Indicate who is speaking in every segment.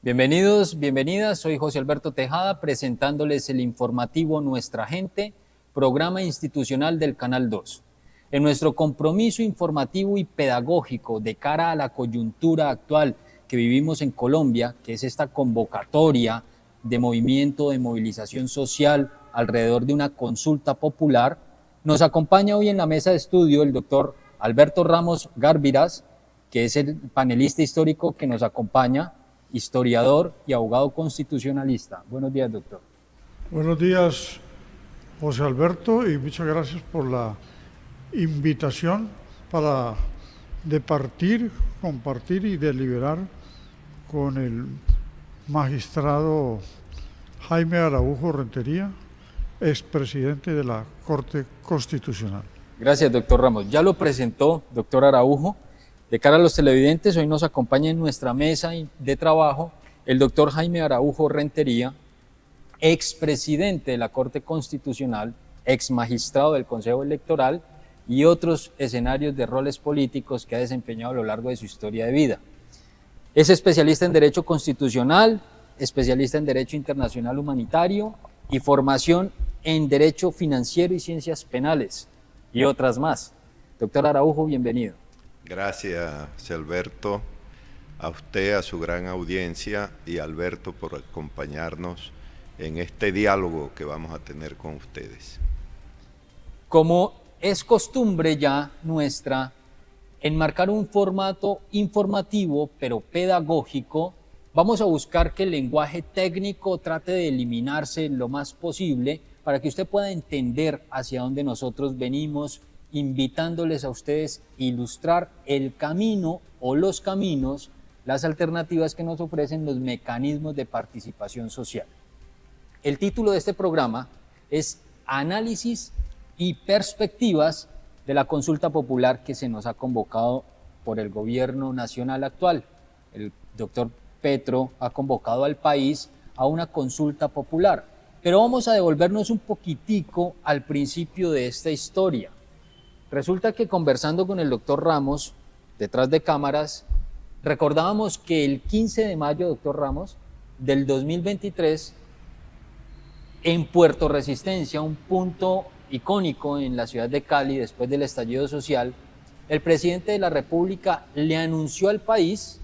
Speaker 1: Bienvenidos, bienvenidas, soy José Alberto Tejada presentándoles el informativo Nuestra Gente, programa institucional del Canal 2. En nuestro compromiso informativo y pedagógico de cara a la coyuntura actual que vivimos en Colombia, que es esta convocatoria de movimiento de movilización social alrededor de una consulta popular, nos acompaña hoy en la mesa de estudio el doctor Alberto Ramos Gárviras, que es el panelista histórico que nos acompaña, historiador y abogado constitucionalista. Buenos días, doctor.
Speaker 2: Buenos días, José Alberto, y muchas gracias por la invitación para departir, compartir y deliberar con el magistrado Jaime Araujo Rentería, expresidente de la Corte Constitucional.
Speaker 1: Gracias, doctor Ramos. Ya lo presentó, doctor Araujo. De cara a los televidentes, hoy nos acompaña en nuestra mesa de trabajo el doctor Jaime Araujo Rentería, expresidente de la Corte Constitucional, ex magistrado del Consejo Electoral y otros escenarios de roles políticos que ha desempeñado a lo largo de su historia de vida. Es especialista en Derecho Constitucional, especialista en Derecho Internacional Humanitario y formación en Derecho Financiero y Ciencias Penales y otras más. Doctor Araujo, bienvenido.
Speaker 3: Gracias, Alberto, a usted, a su gran audiencia y a Alberto por acompañarnos en este diálogo que vamos a tener con ustedes.
Speaker 1: Como es costumbre ya nuestra, enmarcar un formato informativo pero pedagógico, vamos a buscar que el lenguaje técnico trate de eliminarse lo más posible para que usted pueda entender hacia dónde nosotros venimos, invitándoles a ustedes a ilustrar el camino o los caminos, las alternativas que nos ofrecen los mecanismos de participación social. El título de este programa es Análisis y perspectivas de la consulta popular que se nos ha convocado por el gobierno nacional actual. El doctor Petro ha convocado al país a una consulta popular, pero vamos a devolvernos un poquitico al principio de esta historia. Resulta que conversando con el doctor Ramos, detrás de cámaras, recordábamos que el 15 de mayo, doctor Ramos, del 2023, en Puerto Resistencia, un punto icónico en la ciudad de Cali después del estallido social, el presidente de la República le anunció al país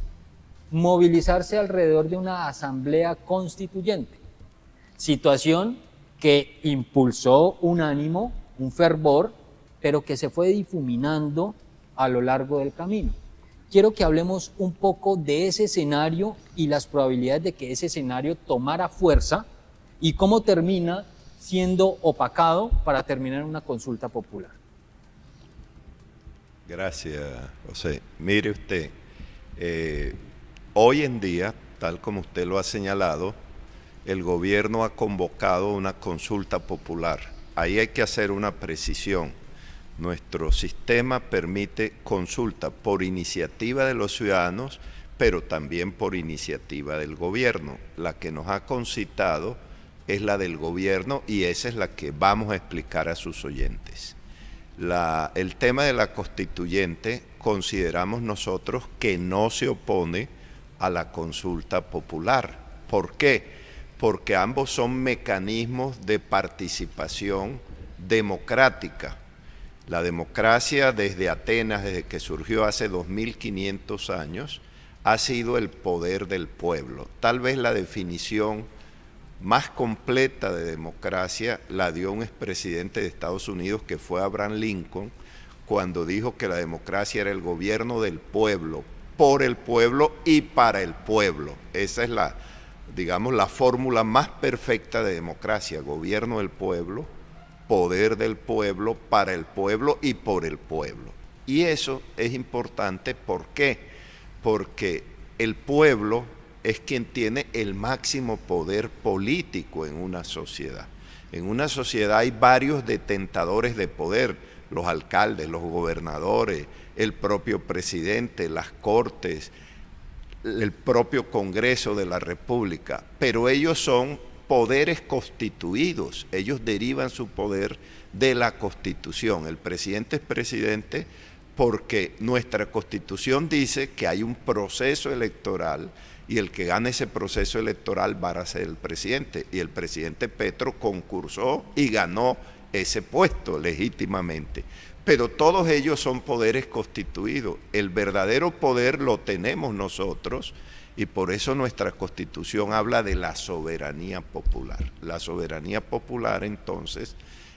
Speaker 1: movilizarse alrededor de una asamblea constituyente, situación que impulsó un ánimo, un fervor, pero que se fue difuminando a lo largo del camino. Quiero que hablemos un poco de ese escenario y las probabilidades de que ese escenario tomara fuerza y cómo termina siendo opacado para terminar en una consulta popular.
Speaker 3: Gracias, José. Mire usted, hoy en día, tal como usted lo ha señalado, el gobierno ha convocado una consulta popular. Ahí hay que hacer una precisión. Nuestro sistema permite consulta por iniciativa de los ciudadanos, pero también por iniciativa del gobierno. La que nos ha concitado es la del gobierno y esa es la que vamos a explicar a sus oyentes. El tema de la constituyente consideramos nosotros que no se opone a la consulta popular. ¿Por qué? Porque ambos son mecanismos de participación democrática. La democracia desde Atenas, desde que surgió hace 2500 años, ha sido el poder del pueblo. Tal vez la definición más completa de democracia la dio un expresidente de Estados Unidos que fue Abraham Lincoln, cuando dijo que la democracia era el gobierno del pueblo, por el pueblo y para el pueblo. Esa es la fórmula más perfecta de democracia: gobierno del pueblo, poder del pueblo, para el pueblo y por el pueblo. Y eso es importante, ¿por qué? Porque el pueblo es quien tiene el máximo poder político en una sociedad. En una sociedad hay varios detentadores de poder: los alcaldes, los gobernadores, el propio presidente, las cortes, el propio Congreso de la República, pero ellos son poderes constituidos, ellos derivan su poder de la Constitución. El presidente es presidente porque nuestra Constitución dice que hay un proceso electoral y el que gane ese proceso electoral va a ser el presidente. Y el presidente Petro concursó y ganó ese puesto legítimamente. Pero todos ellos son poderes constituidos. El verdadero poder lo tenemos nosotros y por eso nuestra Constitución habla de la soberanía popular. La soberanía popular, entonces,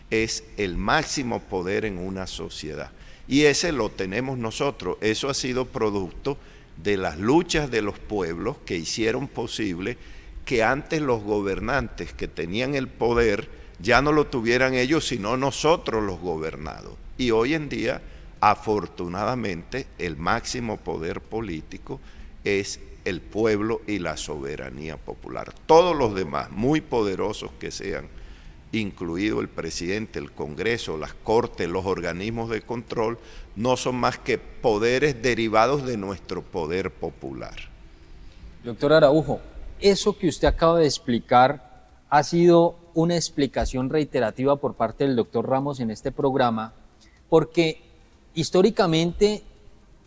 Speaker 3: es el máximo poder en una sociedad. Y ese lo tenemos nosotros. Eso ha sido producto de las luchas de los pueblos que hicieron posible que antes los gobernantes que tenían el poder ya no lo tuvieran ellos, sino nosotros los gobernados. Y hoy en día, afortunadamente, el máximo poder político es el pueblo y la soberanía popular. Todos los demás, muy poderosos que sean, incluido el presidente, el Congreso, las Cortes, los organismos de control, no son más que poderes derivados de nuestro poder popular.
Speaker 1: Doctor Araujo, eso que usted acaba de explicar ha sido una explicación reiterativa por parte del doctor Ramos en este programa, porque históricamente,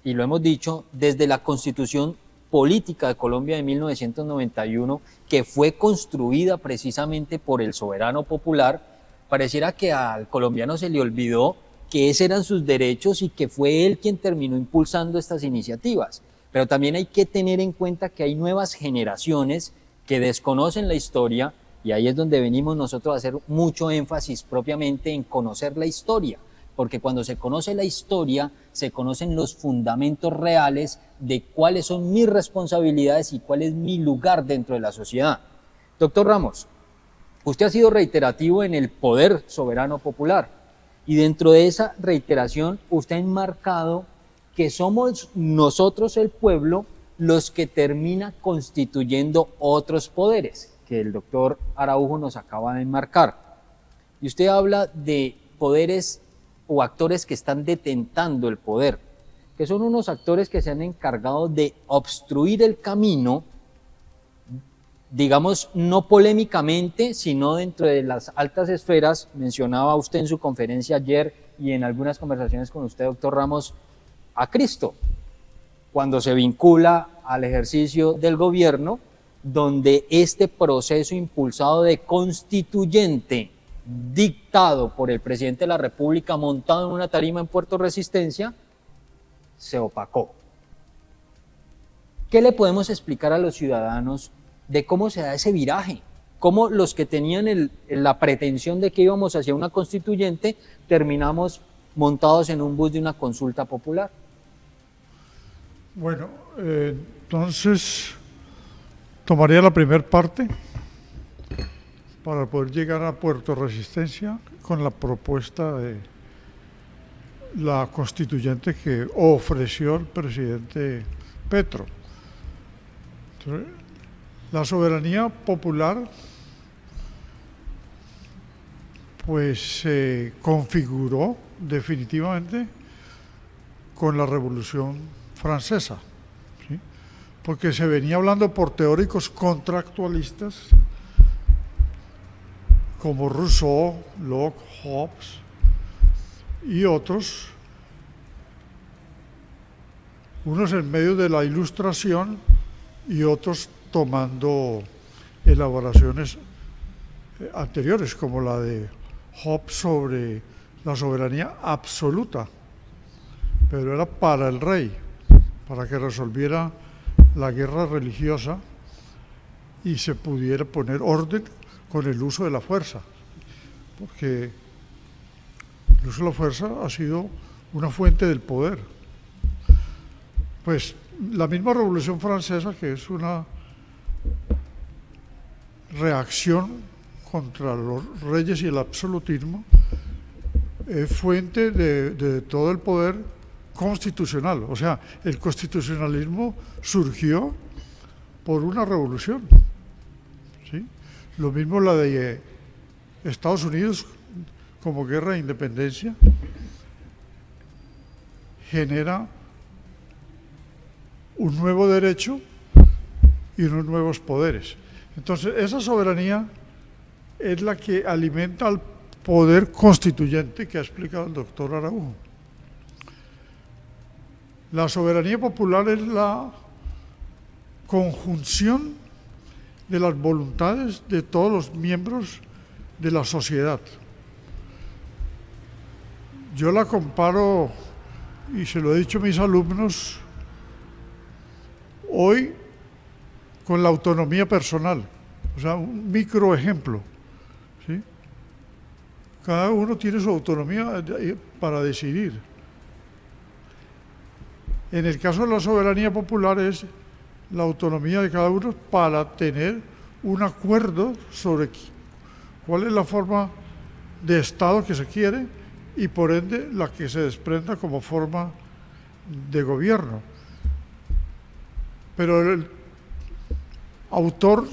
Speaker 1: y lo hemos dicho, desde la Constitución Política de Colombia de 1991, que fue construida precisamente por el soberano popular, pareciera que al colombiano se le olvidó que esos eran sus derechos y que fue él quien terminó impulsando estas iniciativas. Pero también hay que tener en cuenta que hay nuevas generaciones que desconocen la historia y ahí es donde venimos nosotros a hacer mucho énfasis propiamente en conocer la historia, porque cuando se conoce la historia, se conocen los fundamentos reales de cuáles son mis responsabilidades y cuál es mi lugar dentro de la sociedad. Doctor Ramos, usted ha sido reiterativo en el poder soberano popular y dentro de esa reiteración usted ha enmarcado que somos nosotros el pueblo los que termina constituyendo otros poderes, que el doctor Araujo nos acaba de enmarcar. Y usted habla de poderes o actores que están detentando el poder, que son unos actores que se han encargado de obstruir el camino, digamos, no polémicamente, sino dentro de las altas esferas. Mencionaba usted en su conferencia ayer y en algunas conversaciones con usted, doctor Ramos, a Cristo, cuando se vincula al ejercicio del gobierno, donde este proceso impulsado de constituyente dictado por el presidente de la República montado en una tarima en Puerto Resistencia, se opacó. ¿Qué le podemos explicar a los ciudadanos de cómo se da ese viraje? Cómo los que tenían la pretensión de que íbamos hacia una constituyente, terminamos montados en un bus de una consulta popular.
Speaker 2: Bueno, entonces tomaría la primera parte para poder llegar a Puerto Resistencia con la propuesta de la constituyente que ofreció el presidente Petro. Entonces, la soberanía popular pues se configuró definitivamente con la Revolución Francesa, ¿sí? Porque se venía hablando por teóricos contractualistas como Rousseau, Locke, Hobbes y otros, unos en medio de la Ilustración y otros tomando elaboraciones anteriores, como la de Hobbes sobre la soberanía absoluta, pero era para el rey, para que resolviera la guerra religiosa y se pudiera poner orden con el uso de la fuerza, porque el uso de la fuerza ha sido una fuente del poder. Pues la misma Revolución Francesa, que es una reacción contra los reyes y el absolutismo, es fuente de todo el poder constitucional. O sea, el constitucionalismo surgió por una revolución, ¿sí? Lo mismo la de Estados Unidos como guerra de independencia genera un nuevo derecho y unos nuevos poderes. Entonces, esa soberanía es la que alimenta al poder constituyente que ha explicado el doctor Araujo. La soberanía popular es la conjunción de las voluntades de todos los miembros de la sociedad. Yo la comparo, y se lo he dicho a mis alumnos, hoy con la autonomía personal, o sea, un microejemplo, ¿sí? Cada uno tiene su autonomía para decidir. En el caso de la soberanía popular es la autonomía de cada uno para tener un acuerdo sobre cuál es la forma de Estado que se quiere y por ende la que se desprenda como forma de gobierno. Pero el autor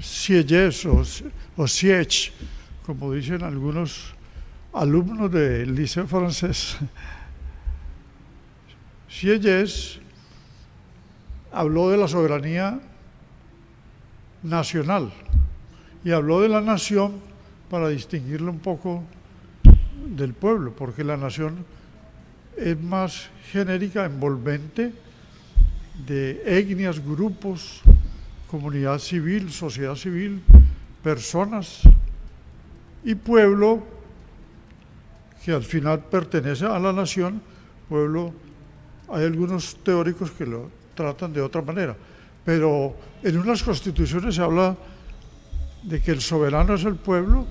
Speaker 2: Sieyès o Sieyès, como dicen algunos alumnos del liceo francés, Sieyès habló de la soberanía nacional y habló de la nación para distinguirlo un poco del pueblo, porque la nación es más genérica, envolvente, de etnias, grupos, comunidad civil, sociedad civil, personas, y pueblo, que al final pertenece a la nación. Pueblo, hay algunos teóricos que lo tratan de otra manera, pero en unas constituciones se habla de que el soberano es el pueblo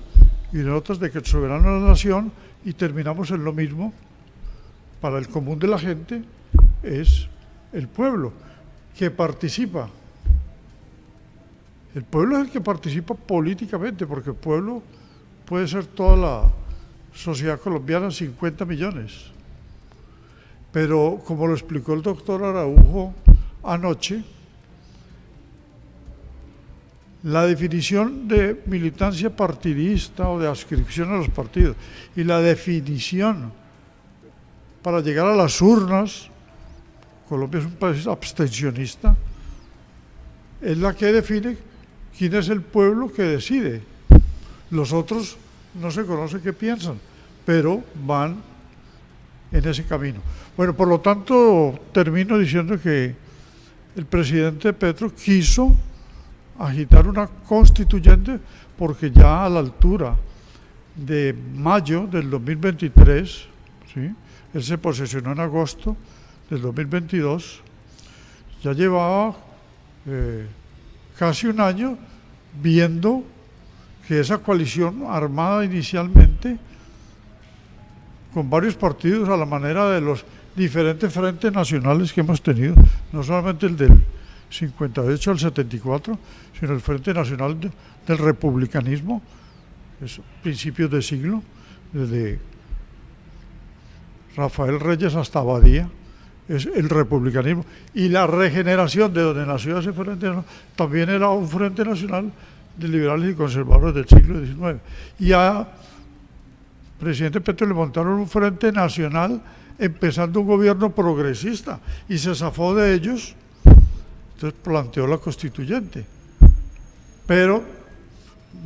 Speaker 2: y en otras de que el soberano es la nación, y terminamos en lo mismo. Para el común de la gente es el pueblo que participa. El pueblo es el que participa políticamente, porque el pueblo puede ser toda la sociedad colombiana, 50 millones. Pero como lo explicó el doctor Araujo anoche, la definición de militancia partidista o de adscripción a los partidos y la definición para llegar a las urnas, Colombia es un país abstencionista, es la que define quién es el pueblo que decide. Los otros no se conoce qué piensan, pero van en ese camino. Bueno, por lo tanto, termino diciendo que el presidente Petro quiso agitar una constituyente porque ya a la altura de mayo del 2023, ¿sí?, él se posesionó en agosto del 2022, ya llevaba casi un año viendo que esa coalición armada inicialmente con varios partidos a la manera de los diferentes frentes nacionales que hemos tenido, no solamente el del 58 al 74, sino el Frente Nacional del Republicanismo, es principios de siglo, desde Rafael Reyes hasta Abadía, es el republicanismo. Y la regeneración, de donde nació ese Frente Nacional, también era un Frente Nacional de liberales y conservadores del siglo XIX. Y al presidente Petro le montaron un Frente Nacional empezando un gobierno progresista y se zafó de ellos. Entonces planteó la constituyente, pero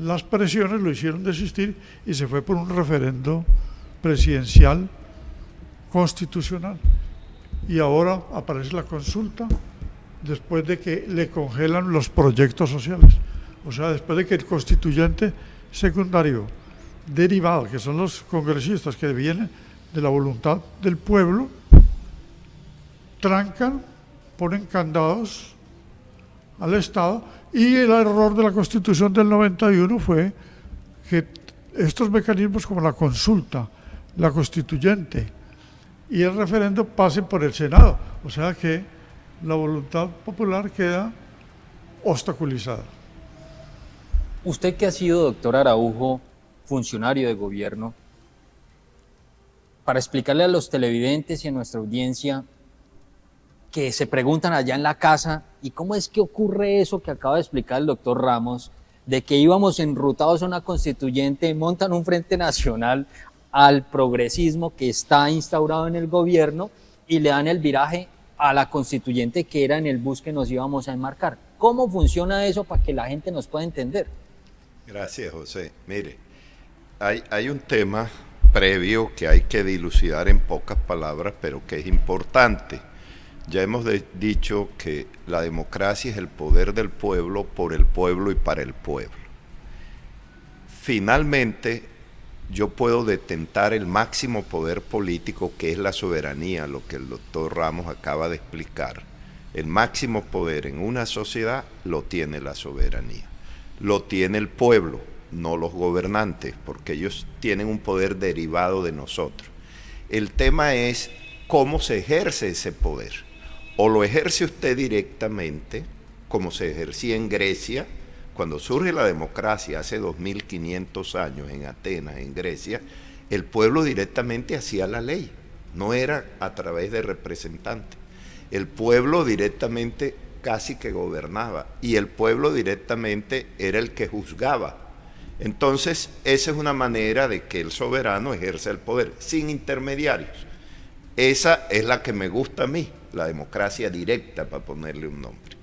Speaker 2: las presiones lo hicieron desistir y se fue por un referendo presidencial constitucional. Y ahora aparece la consulta después de que le congelan los proyectos sociales, o sea, después de que el constituyente secundario derivado, que son los congresistas que vienen de la voluntad del pueblo, trancan, ponen candados al Estado, y el error de la Constitución del 91 fue que estos mecanismos como la consulta, la constituyente y el referendo pasen por el Senado, o sea que la voluntad popular queda obstaculizada.
Speaker 1: Usted que ha sido, doctor Araujo, funcionario de gobierno, para explicarle a los televidentes y a nuestra audiencia que se preguntan allá en la casa, ¿y cómo es que ocurre eso que acaba de explicar el doctor Ramos, de que íbamos enrutados a una constituyente, montan un frente nacional al progresismo que está instaurado en el gobierno y le dan el viraje a la constituyente que era en el bus que nos íbamos a enmarcar? ¿Cómo funciona eso para que la gente nos pueda entender?
Speaker 3: Gracias, José. Mire, hay un tema previo que hay que dilucidar en pocas palabras, pero que es importante. Ya hemos dicho que la democracia es el poder del pueblo, por el pueblo y para el pueblo. Finalmente, yo puedo detentar el máximo poder político, que es la soberanía, lo que el doctor Ramos acaba de explicar. El máximo poder en una sociedad lo tiene la soberanía. Lo tiene el pueblo, no los gobernantes, porque ellos tienen un poder derivado de nosotros. El tema es cómo se ejerce ese poder. O lo ejerce usted directamente, como se ejercía en Grecia, cuando surge la democracia hace 2500 años en Atenas, en Grecia, el pueblo directamente hacía la ley, no era a través de representantes. El pueblo directamente casi que gobernaba y el pueblo directamente era el que juzgaba. Entonces, esa es una manera de que el soberano ejerza el poder, sin intermediarios. Esa es la que me gusta a mí, la democracia directa, para ponerle un nombre.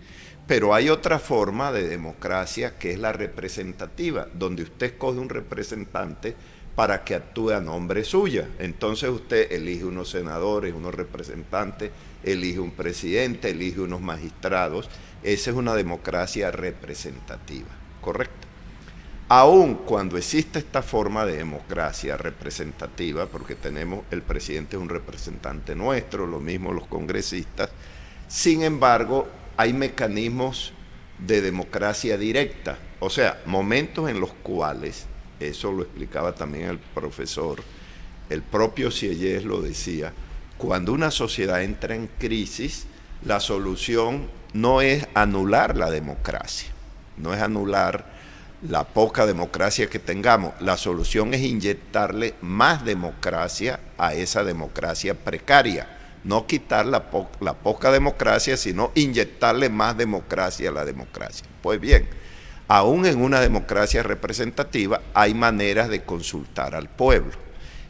Speaker 3: Pero hay otra forma de democracia que es la representativa, donde usted escoge un representante para que actúe a nombre suya. Entonces usted elige unos senadores, unos representantes, elige un presidente, elige unos magistrados. Esa es una democracia representativa, ¿correcto? Aún cuando existe esta forma de democracia representativa, porque tenemos, el presidente es un representante nuestro, lo mismo los congresistas, sin embargo, hay mecanismos de democracia directa, o sea, momentos en los cuales, eso lo explicaba también el profesor, el propio Sieyès lo decía, cuando una sociedad entra en crisis, la solución no es anular la democracia, no es anular la poca democracia que tengamos, la solución es inyectarle más democracia a esa democracia precaria. No quitar la poca democracia, sino inyectarle más democracia a la democracia. Pues bien, aún en una democracia representativa hay maneras de consultar al pueblo.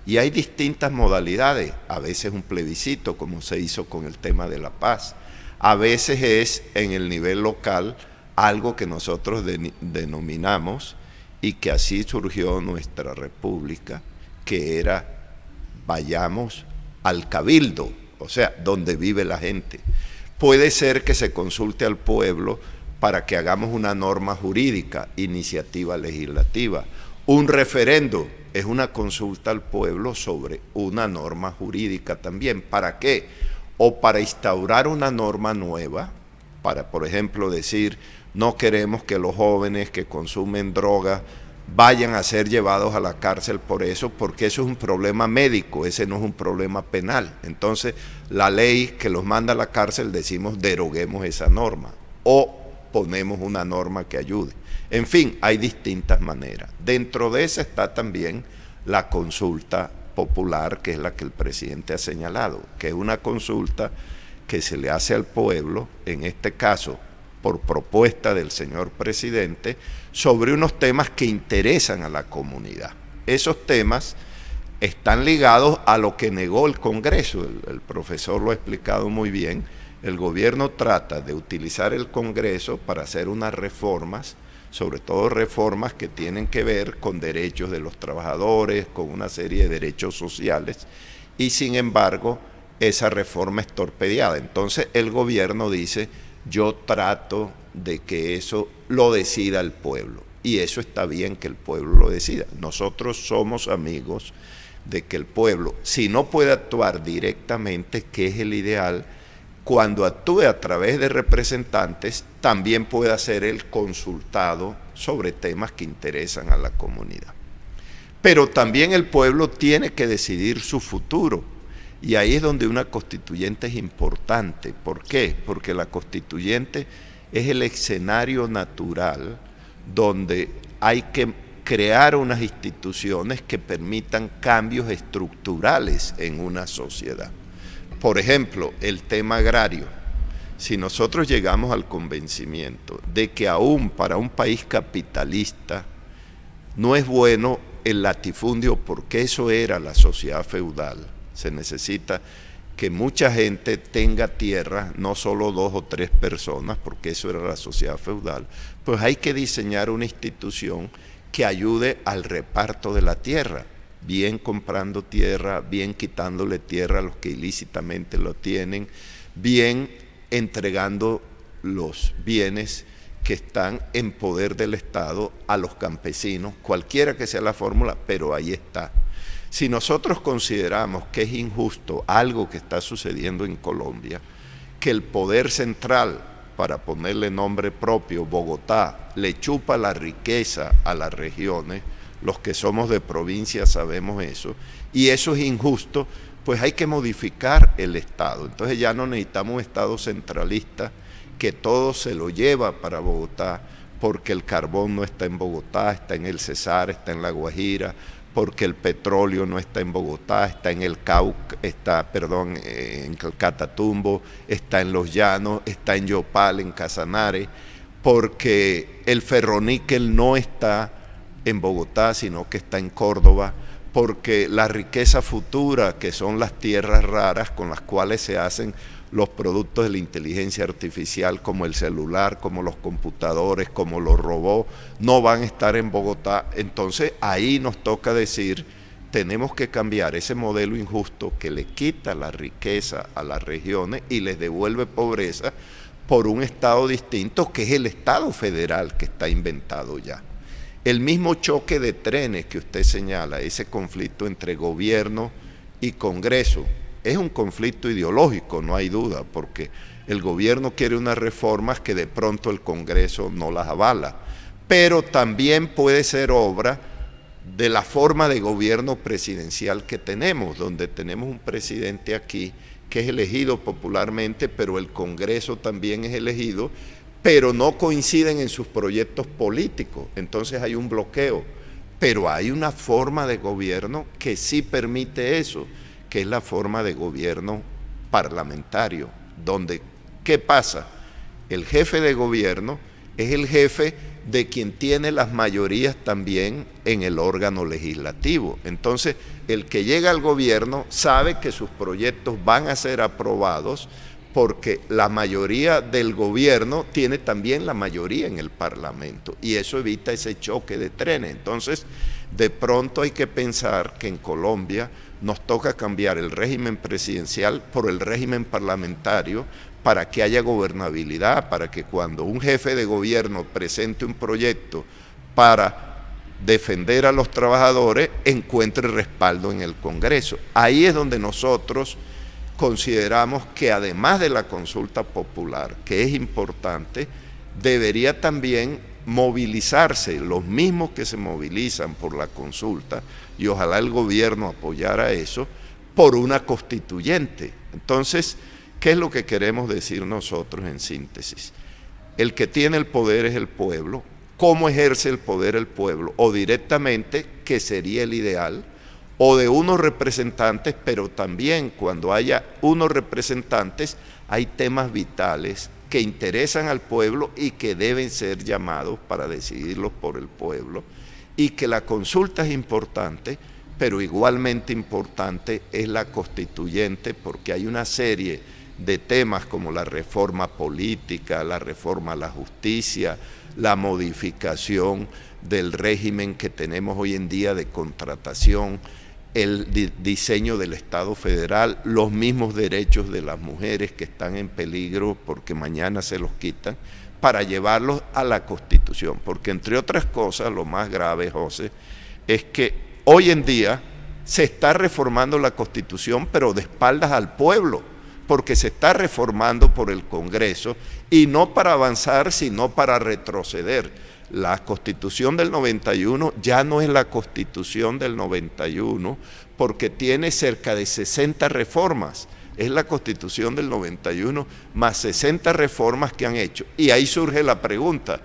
Speaker 3: Y hay distintas modalidades, a veces un plebiscito, como se hizo con el tema de la paz. A veces es en el nivel local algo que nosotros denominamos, y que así surgió nuestra república, que era vayamos al cabildo, o sea, donde vive la gente. Puede ser que se consulte al pueblo para que hagamos una norma jurídica, iniciativa legislativa. Un referendo es una consulta al pueblo sobre una norma jurídica también. ¿Para qué? O para instaurar una norma nueva, para, por ejemplo, decir, no queremos que los jóvenes que consumen drogas vayan a ser llevados a la cárcel por eso, porque eso es un problema médico, ese no es un problema penal. Entonces, la ley que los manda a la cárcel, decimos, deroguemos esa norma, o ponemos una norma que ayude. En fin, hay distintas maneras. Dentro de esa está también la consulta popular, que es la que el presidente ha señalado, que es una consulta que se le hace al pueblo, en este caso, por propuesta del señor presidente, sobre unos temas que interesan a la comunidad. Esos temas están ligados a lo que negó el Congreso. El profesor lo ha explicado muy bien. El gobierno trata de utilizar el Congreso para hacer unas reformas, sobre todo reformas que tienen que ver con derechos de los trabajadores, con una serie de derechos sociales, y sin embargo, esa reforma es torpedeada. Entonces el gobierno dice, yo trato de que eso lo decida el pueblo, y eso está bien que el pueblo lo decida. Nosotros somos amigos de que el pueblo, si no puede actuar directamente, que es el ideal, cuando actúe a través de representantes, también pueda ser el consultado sobre temas que interesan a la comunidad. Pero también el pueblo tiene que decidir su futuro. Y ahí es donde una constituyente es importante. ¿Por qué? Porque la constituyente es el escenario natural donde hay que crear unas instituciones que permitan cambios estructurales en una sociedad. Por ejemplo, el tema agrario. Si nosotros llegamos al convencimiento de que aún para un país capitalista no es bueno el latifundio, porque eso era la sociedad feudal, se necesita que mucha gente tenga tierra, no solo 2 o 3 personas, porque eso era la sociedad feudal, pues hay que diseñar una institución que ayude al reparto de la tierra, bien comprando tierra, bien quitándole tierra a los que ilícitamente lo tienen, bien entregando los bienes que están en poder del Estado a los campesinos, cualquiera que sea la fórmula, pero ahí está. Si nosotros consideramos que es injusto algo que está sucediendo en Colombia, que el poder central, para ponerle nombre propio, Bogotá, le chupa la riqueza a las regiones, los que somos de provincia sabemos eso, y eso es injusto, pues hay que modificar el Estado. Entonces ya no necesitamos un Estado centralista que todo se lo lleva para Bogotá, porque el carbón no está en Bogotá, está en el Cesar, está en La Guajira, porque el petróleo no está en Bogotá, está en el Cauca, en el Catatumbo, está en Los Llanos, está en Yopal, en Casanare, porque el ferroníquel no está en Bogotá, sino que está en Córdoba, porque la riqueza futura, que son las tierras raras con las cuales se hacen los productos de la inteligencia artificial, como el celular, como los computadores, como los robots, no van a estar en Bogotá. Entonces ahí nos toca decir, tenemos que cambiar ese modelo injusto que le quita la riqueza a las regiones y les devuelve pobreza por un Estado distinto, que es el Estado federal que está inventado ya. El mismo choque de trenes que usted señala, ese conflicto entre gobierno y Congreso, es un conflicto ideológico, no hay duda, porque el gobierno quiere unas reformas que de pronto el Congreso no las avala, pero también puede ser obra de la forma de gobierno presidencial que tenemos, donde tenemos un presidente aquí que es elegido popularmente, pero el Congreso también es elegido, pero no coinciden en sus proyectos políticos, entonces hay un bloqueo, pero hay una forma de gobierno que sí permite eso, que es la forma de gobierno parlamentario, donde, ¿qué pasa? El jefe de gobierno es el jefe de quien tiene las mayorías también en el órgano legislativo. Entonces, el que llega al gobierno sabe que sus proyectos van a ser aprobados porque la mayoría del gobierno tiene también la mayoría en el Parlamento y eso evita ese choque de trenes. Entonces, de pronto hay que pensar que en Colombia nos toca cambiar el régimen presidencial por el régimen parlamentario para que haya gobernabilidad, para que cuando un jefe de gobierno presente un proyecto para defender a los trabajadores, encuentre respaldo en el Congreso. Ahí es donde nosotros consideramos que además de la consulta popular, que es importante, debería también movilizarse, los mismos que se movilizan por la consulta, y ojalá el gobierno apoyara eso, por una constituyente. Entonces, ¿qué es lo que queremos decir nosotros en síntesis? El que tiene el poder es el pueblo. ¿Cómo ejerce el poder el pueblo? O directamente, que sería el ideal, o de unos representantes, pero también cuando haya unos representantes, hay temas vitales que interesan al pueblo y que deben ser llamados para decidirlos por el pueblo, y que la consulta es importante, pero igualmente importante es la constituyente, porque hay una serie de temas como la reforma política, la reforma a la justicia, la modificación del régimen que tenemos hoy en día de contratación, el diseño del Estado federal, los mismos derechos de las mujeres que están en peligro porque mañana se los quitan, para llevarlos a la Constitución. Porque entre otras cosas, lo más grave, José, es que hoy en día se está reformando la Constitución, pero de espaldas al pueblo, porque se está reformando por el Congreso, y no para avanzar, sino para retroceder. La Constitución del 91 ya no es la Constitución del 91 porque tiene cerca de 60 reformas. Es la Constitución del 91 más 60 reformas que han hecho. Y ahí surge la pregunta,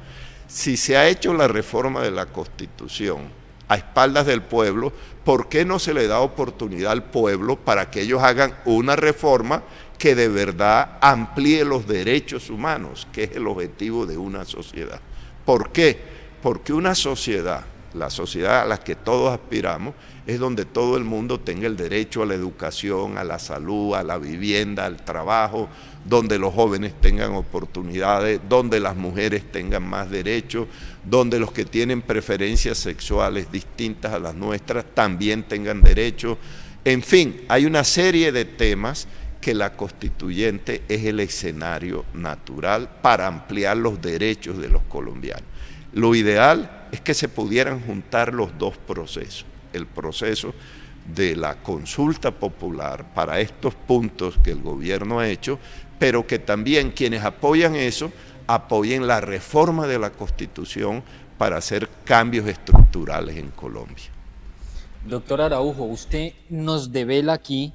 Speaker 3: si se ha hecho la reforma de la Constitución a espaldas del pueblo, ¿por qué no se le da oportunidad al pueblo para que ellos hagan una reforma que de verdad amplíe los derechos humanos, que es el objetivo de una sociedad? ¿Por qué? Porque una sociedad, la sociedad a la que todos aspiramos, es donde todo el mundo tenga el derecho a la educación, a la salud, a la vivienda, al trabajo, donde los jóvenes tengan oportunidades, donde las mujeres tengan más derechos, donde los que tienen preferencias sexuales distintas a las nuestras también tengan derechos. En fin, hay una serie de temas que la constituyente es el escenario natural para ampliar los derechos de los colombianos. Lo ideal es que se pudieran juntar los dos procesos, el proceso de la consulta popular para estos puntos que el gobierno ha hecho, pero que también quienes apoyan eso, apoyen la reforma de la Constitución para hacer cambios estructurales en Colombia.
Speaker 1: Doctor Araujo, usted nos devela aquí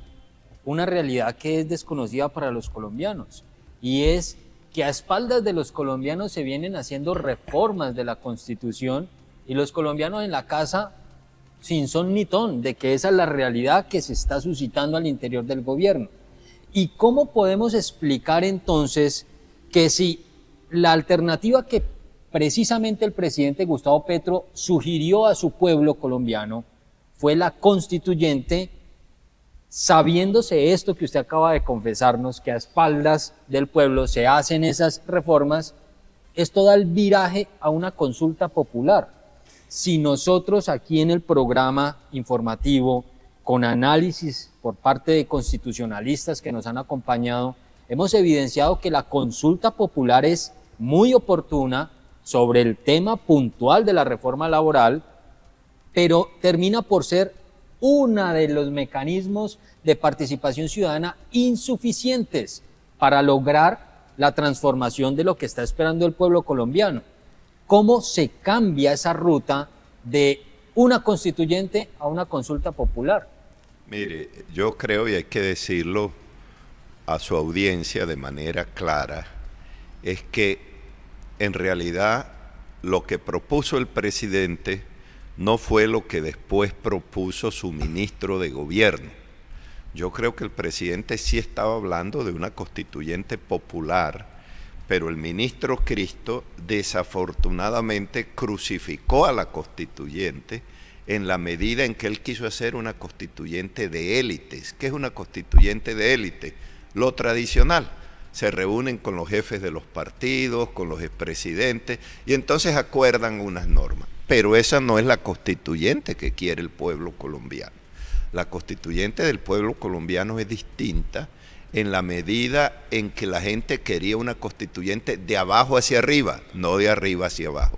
Speaker 1: una realidad que es desconocida para los colombianos, y es que a espaldas de los colombianos se vienen haciendo reformas de la Constitución y los colombianos en la casa sin son ni ton de que esa es la realidad que se está suscitando al interior del gobierno. ¿Y cómo podemos explicar entonces que si la alternativa que precisamente el presidente Gustavo Petro sugirió a su pueblo colombiano fue la constituyente, sabiéndose esto que usted acaba de confesarnos, que a espaldas del pueblo se hacen esas reformas, esto da el viraje a una consulta popular? Si nosotros aquí en el programa informativo, con análisis por parte de constitucionalistas que nos han acompañado, hemos evidenciado que la consulta popular es muy oportuna sobre el tema puntual de la reforma laboral, pero termina por ser uno de los mecanismos de participación ciudadana insuficientes para lograr la transformación de lo que está esperando el pueblo colombiano. ¿Cómo se cambia esa ruta de una constituyente a una consulta popular?
Speaker 3: Mire, yo creo, y hay que decirlo a su audiencia de manera clara, es que en realidad lo que propuso el presidente no fue lo que después propuso su ministro de gobierno. Yo creo que el presidente sí estaba hablando de una constituyente popular, pero el ministro Cristo desafortunadamente crucificó a la constituyente en la medida en que él quiso hacer una constituyente de élites. ¿Qué es una constituyente de élite? Lo tradicional. Se reúnen con los jefes de los partidos, con los expresidentes, y entonces acuerdan unas normas. Pero esa no es la constituyente que quiere el pueblo colombiano. La constituyente del pueblo colombiano es distinta en la medida en que la gente quería una constituyente de abajo hacia arriba, no de arriba hacia abajo.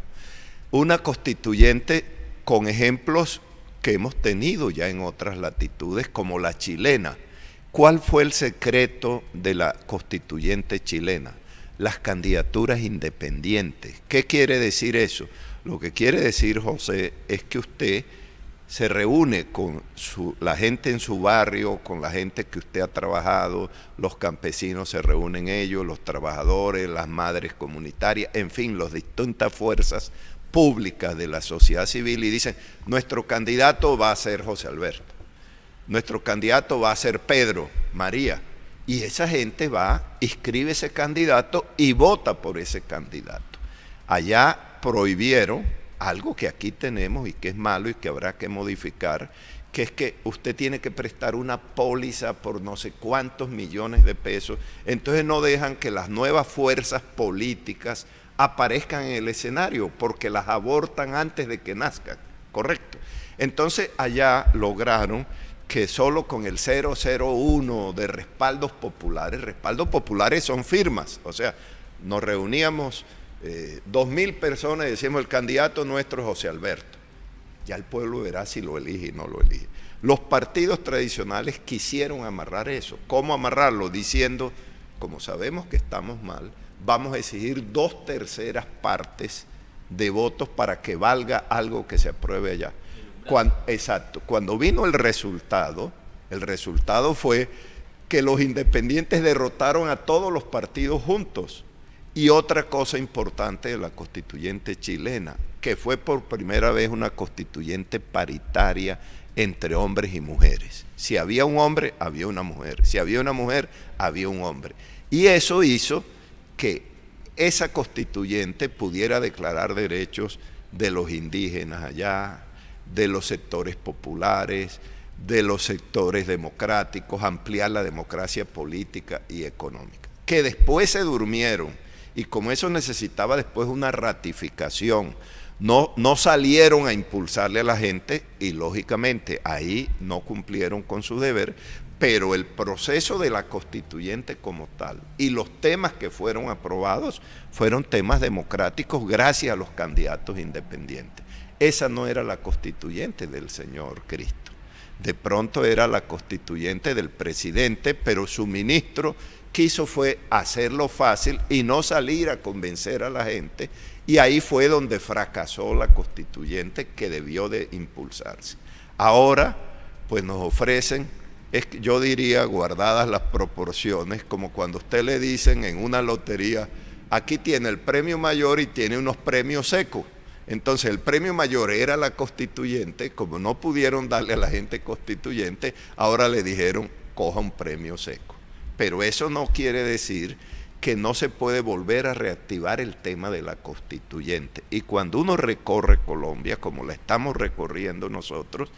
Speaker 3: Una constituyente con ejemplos que hemos tenido ya en otras latitudes, como la chilena. ¿Cuál fue el secreto de la constituyente chilena? Las candidaturas independientes. ¿Qué quiere decir eso? Lo que quiere decir, José, es que usted se reúne con la gente en su barrio, con la gente que usted ha trabajado, los campesinos se reúnen ellos, los trabajadores, las madres comunitarias, en fin, las distintas fuerzas públicas de la sociedad civil, y dicen, nuestro candidato va a ser José Alberto, nuestro candidato va a ser Pedro, María, y esa gente va, inscribe ese candidato y vota por ese candidato. Allá prohibieron algo que aquí tenemos y que es malo y que habrá que modificar, que es que usted tiene que prestar una póliza por no sé cuántos millones de pesos, entonces no dejan que las nuevas fuerzas políticas aparezcan en el escenario porque las abortan antes de que nazcan, ¿correcto? Entonces allá lograron que solo con el 001 de respaldos populares son firmas, o sea, nos reuníamos 2.000 personas y decimos el candidato nuestro es José Alberto. Ya el pueblo verá si lo elige o no lo elige. Los partidos tradicionales quisieron amarrar eso. ¿Cómo amarrarlo? Diciendo, como sabemos que estamos mal, vamos a exigir 2/3 partes de votos para que valga algo que se apruebe allá. Exacto. Cuando vino el resultado fue que los independientes derrotaron a todos los partidos juntos. Y otra cosa importante de la constituyente chilena, que fue por primera vez una constituyente paritaria entre hombres y mujeres. Si había un hombre, había una mujer. Si había una mujer, había un hombre. Y eso hizo que esa constituyente pudiera declarar derechos de los indígenas allá, de los sectores populares, de los sectores democráticos, ampliar la democracia política y económica. Que después se durmieron. Y como eso necesitaba después una ratificación, no salieron a impulsarle a la gente y lógicamente ahí no cumplieron con su deber, pero el proceso de la constituyente como tal y los temas que fueron aprobados fueron temas democráticos gracias a los candidatos independientes. Esa no era la constituyente del señor Cristo. De pronto era la constituyente del presidente, pero su ministro quiso fue hacerlo fácil y no salir a convencer a la gente, y ahí fue donde fracasó la constituyente que debió de impulsarse. Ahora, pues nos ofrecen, yo diría, guardadas las proporciones, como cuando usted le dicen en una lotería, aquí tiene el premio mayor y tiene unos premios secos. Entonces el premio mayor era la constituyente, como no pudieron darle a la gente constituyente, ahora le dijeron, coja un premio seco. Pero eso no quiere decir que no se puede volver a reactivar el tema de la constituyente. Y cuando uno recorre Colombia, como la estamos recorriendo nosotros,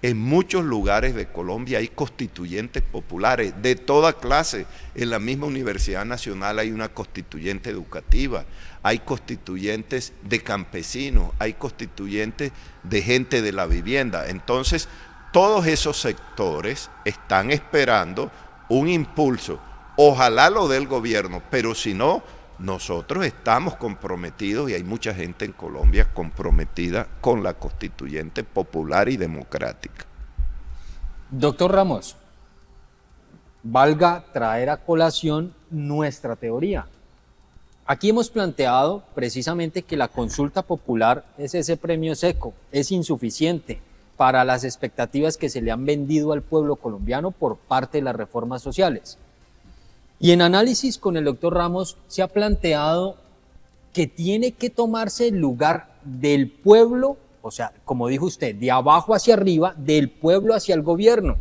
Speaker 3: en muchos lugares de Colombia hay constituyentes populares de toda clase. En la misma Universidad Nacional hay una constituyente educativa, hay constituyentes de campesinos, hay constituyentes de gente de la vivienda. Entonces, todos esos sectores están esperando un impulso. Ojalá lo dé el gobierno, pero si no, nosotros estamos comprometidos y hay mucha gente en Colombia comprometida con la constituyente popular y democrática.
Speaker 1: Doctor Ramos, valga traer a colación nuestra teoría. Aquí hemos planteado precisamente que la consulta popular es ese premio seco, es insuficiente para las expectativas que se le han vendido al pueblo colombiano por parte de las reformas sociales. Y en análisis con el doctor Ramos se ha planteado que tiene que tomarse el lugar del pueblo, o sea, como dijo usted, de abajo hacia arriba, del pueblo hacia el gobierno,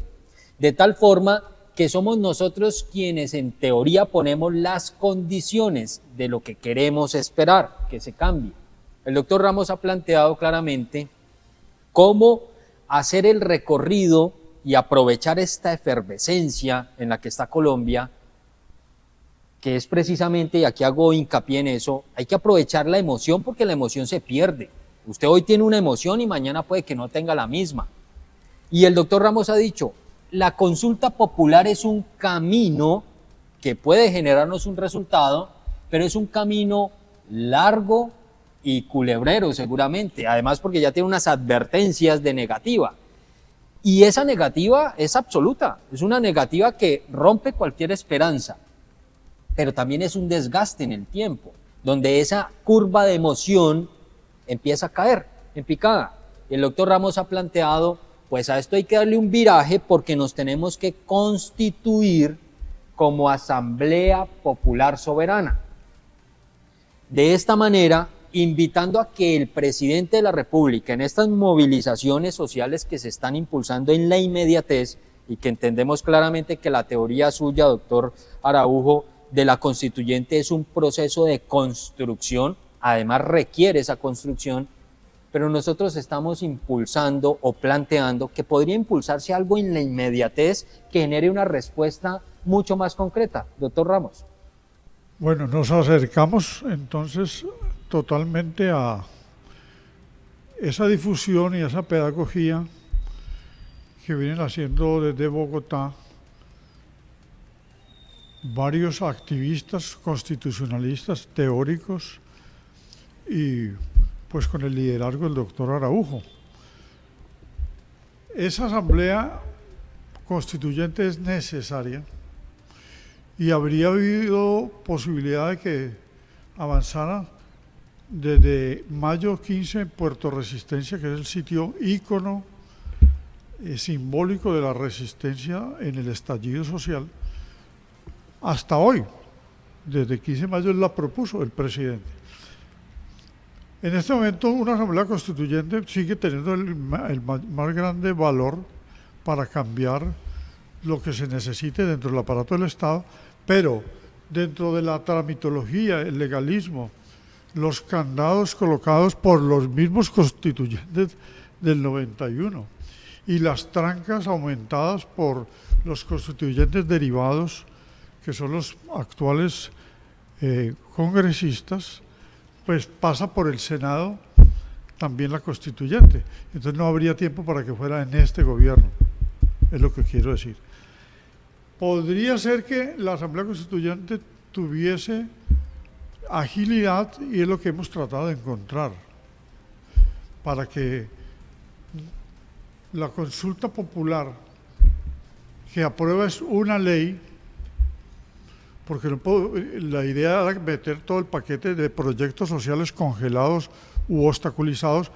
Speaker 1: de tal forma que somos nosotros quienes en teoría ponemos las condiciones de lo que queremos esperar que se cambie. El doctor Ramos ha planteado claramente cómo hacer el recorrido y aprovechar esta efervescencia en la que está Colombia, que es precisamente, y aquí hago hincapié en eso, hay que aprovechar la emoción porque la emoción se pierde. Usted hoy tiene una emoción y mañana puede que no tenga la misma. Y el doctor Ramos ha dicho, la consulta popular es un camino que puede generarnos un resultado, pero es un camino largo y culebrero seguramente, además porque ya tiene unas advertencias de negativa. Y esa negativa es absoluta, es una negativa que rompe cualquier esperanza, pero también es un desgaste en el tiempo, donde esa curva de emoción empieza a caer en picada. El doctor Ramos ha planteado, pues a esto hay que darle un viraje porque nos tenemos que constituir como Asamblea Popular Soberana. De esta manera, invitando a que el presidente de la República, en estas movilizaciones sociales que se están impulsando en la inmediatez, y que entendemos claramente que la teoría suya, doctor Araujo, de la constituyente es un proceso de construcción, además requiere esa construcción, pero nosotros estamos impulsando o planteando que podría impulsarse algo en la inmediatez que genere una respuesta mucho más concreta. Doctor Ramos.
Speaker 2: Bueno, nos acercamos entonces totalmente a esa difusión y esa pedagogía que vienen haciendo desde Bogotá varios activistas constitucionalistas teóricos y pues con el liderazgo del doctor Araujo. Esa asamblea constituyente es necesaria y habría habido posibilidad de que avanzara desde mayo 15 en Puerto Resistencia, que es el sitio ícono simbólico de la resistencia en el estallido social, hasta hoy. Desde 15 de mayo la propuso el presidente. En este momento una asamblea constituyente sigue teniendo el más grande valor para cambiar lo que se necesite dentro del aparato del Estado, pero dentro de la tramitología, el legalismo, los candados colocados por los mismos constituyentes del 91 y las trancas aumentadas por los constituyentes derivados, que son los actuales congresistas, pues pasa por el Senado también la constituyente. Entonces no habría tiempo para que fuera en este gobierno, es lo que quiero decir. podría ser que la Asamblea Constituyente tuviese agilidad, y es lo que hemos tratado de encontrar, para que la consulta popular que aprueba es una ley, porque la idea era meter todo el paquete de proyectos sociales congelados u obstaculizados,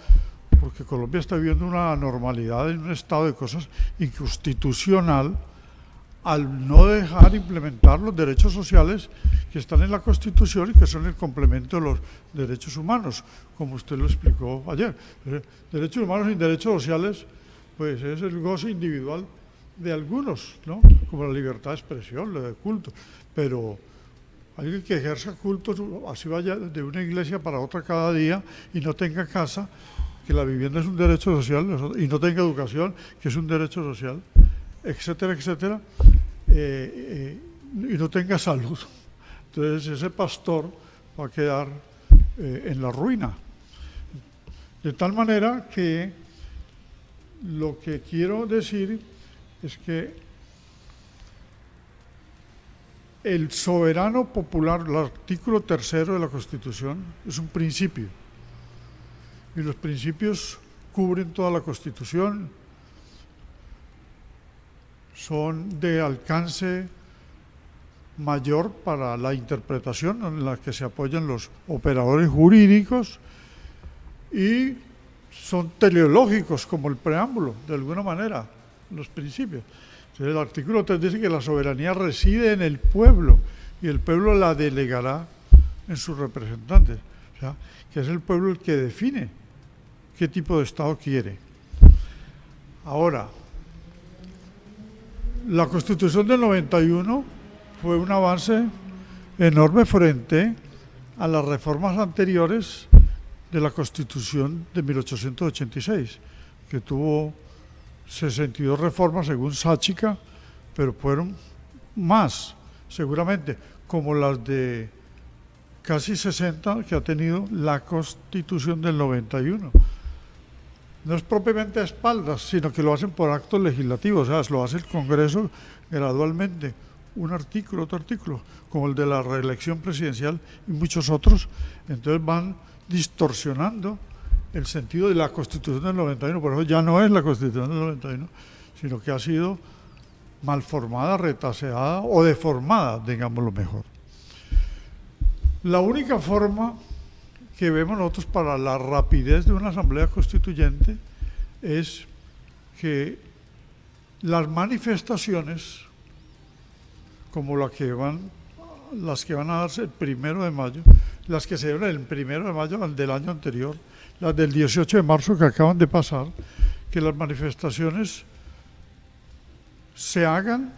Speaker 2: porque Colombia está viviendo una anormalidad en un estado de cosas inconstitucional al no dejar implementar los derechos sociales que están en la Constitución y que son el complemento de los derechos humanos, como usted lo explicó ayer. Derechos humanos y derechos sociales, pues es el goce individual de algunos, ¿no? Como la libertad de expresión, la de culto, pero alguien que ejerza culto, así vaya de una iglesia para otra cada día y no tenga casa, que la vivienda es un derecho social, y no tenga educación, que es un derecho social, etcétera, etcétera, y no tenga salud. Entonces ese pastor va a quedar en la ruina. De tal manera que lo que quiero decir es que el soberano popular, el artículo 3 de la Constitución, es un principio. Y los principios cubren toda la Constitución, son de alcance mayor para la interpretación en la que se apoyan los operadores jurídicos y son teleológicos como el preámbulo, de alguna manera, los principios. Entonces, el artículo 3 dice que la soberanía reside en el pueblo y el pueblo la delegará en sus representantes. O sea, que es el pueblo el que define qué tipo de Estado quiere. Ahora, la Constitución del 91 fue un avance enorme frente a las reformas anteriores de la Constitución de 1886, que tuvo 62 reformas según Sáchica, pero fueron más, seguramente, como las de casi 60 que ha tenido la Constitución del 91. No es propiamente a espaldas, sino que lo hacen por actos legislativos, o sea, lo hace el Congreso gradualmente, un artículo, otro artículo, como el de la reelección presidencial y muchos otros. Entonces van distorsionando el sentido de la Constitución del 91, por eso ya no es la Constitución del 91, sino que ha sido malformada, retaseada o deformada, digámoslo mejor. La única forma que vemos nosotros para la rapidez de una asamblea constituyente es que las manifestaciones, como las que van a darse el 1 de mayo, las que se dieron el 1 de mayo del año anterior, las del 18 de marzo que acaban de pasar, que las manifestaciones se hagan,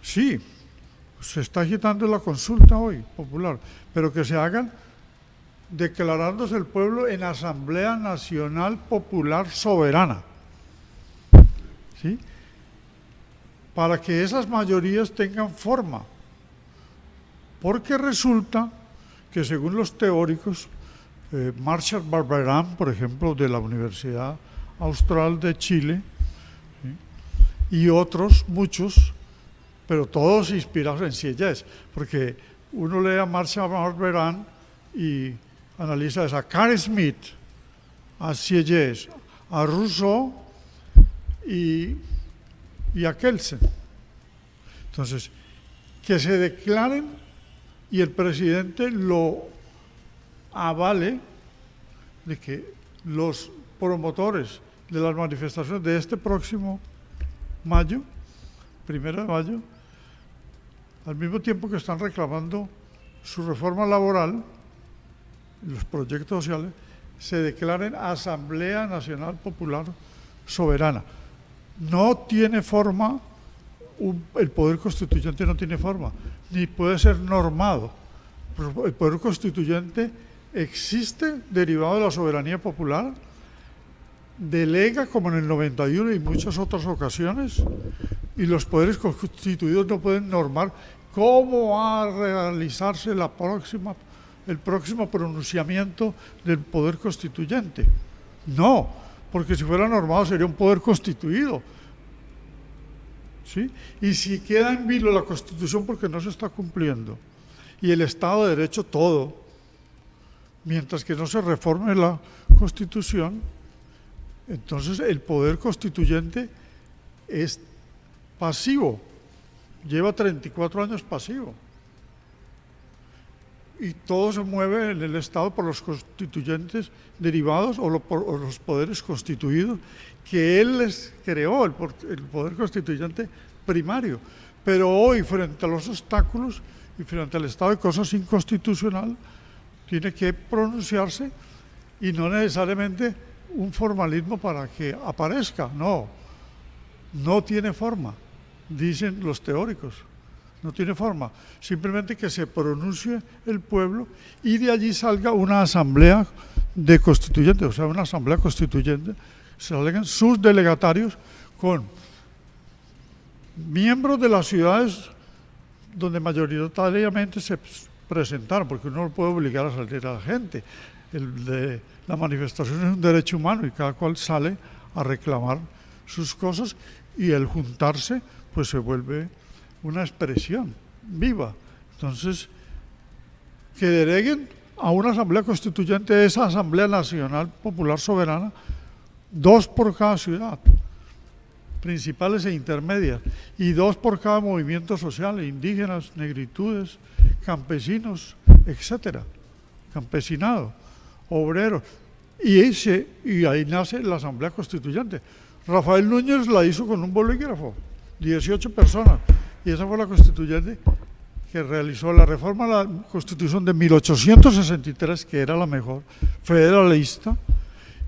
Speaker 2: sí, se está agitando la consulta hoy popular, pero que se hagan declarándose el pueblo en Asamblea Nacional Popular Soberana, ¿sí? Para que esas mayorías tengan forma, porque resulta que según los teóricos, Marshall Barberán, por ejemplo, de la Universidad Austral de Chile, ¿sí? Y otros, muchos, pero todos inspirados en Sieyès, porque uno lee a Marshall Barberán y analiza a Carl Smith, a Sieyès, a Rousseau y a Kelsen. Entonces, que se declaren y el presidente lo avale de que los promotores de las manifestaciones de este próximo mayo, 1 de mayo, al mismo tiempo que están reclamando su reforma laboral, los proyectos sociales, se declaren Asamblea Nacional Popular Soberana. No tiene forma, el Poder Constituyente no tiene forma, ni puede ser normado. El Poder Constituyente existe derivado de la soberanía popular, delega como en el 91 y muchas otras ocasiones, y los poderes constituidos no pueden normar cómo va a realizarse el próximo pronunciamiento del Poder Constituyente. No, porque si fuera normado sería un poder constituido. ¿sí? Y si queda en vilo la Constitución porque no se está cumpliendo, y el Estado de Derecho todo, mientras que no se reforme la Constitución, entonces el poder constituyente es pasivo, lleva 34 años pasivo. Y todo se mueve en el Estado por los constituyentes derivados o los poderes constituidos que él les creó, el poder constituyente primario. Pero hoy, frente a los obstáculos y frente al estado de cosas inconstitucional, tiene que pronunciarse, y no necesariamente un formalismo para que aparezca, no tiene forma, dicen los teóricos. No tiene forma, simplemente que se pronuncie el pueblo y de allí salga una asamblea de constituyentes, o sea, una asamblea constituyente, salgan sus delegatarios con miembros de las ciudades donde mayoritariamente se presentaron, porque uno no puede obligar a salir a la gente. La manifestación es un derecho humano y cada cual sale a reclamar sus cosas, y el juntarse pues se vuelve una expresión viva. Entonces, que deleguen a una asamblea constituyente, esa Asamblea Nacional Popular Soberana, 2 por cada ciudad, principales e intermedias, y 2 por cada movimiento social, indígenas, negritudes, campesinos, etcétera, campesinado, obreros, y ahí nace la Asamblea Constituyente. Rafael Núñez la hizo con un bolígrafo, 18 personas, y esa fue la constituyente que realizó la reforma a la Constitución de 1863, que era la mejor, federalista,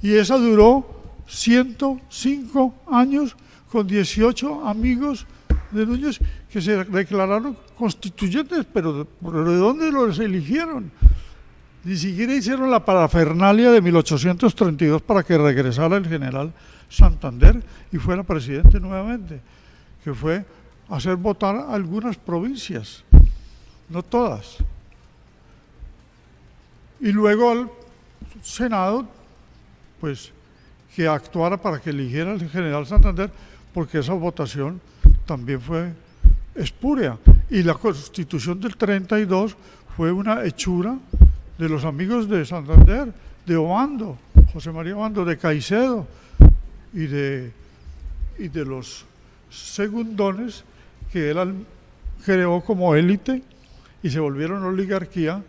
Speaker 2: y esa duró 105 años con 18 amigos de Núñez que se declararon constituyentes, pero ¿de dónde los eligieron? Ni siquiera hicieron la parafernalia de 1832 para que regresara el general Santander y fuera presidente nuevamente, que fue hacer votar algunas provincias, no todas. Y luego al Senado, pues, que actuara para que eligiera el general Santander, porque esa votación también fue espúrea. Y la Constitución del 32 fue una hechura de los amigos de Santander, de Obando, José María Obando, de Caicedo y de los segundones que él creó como élite y se volvieron oligarquía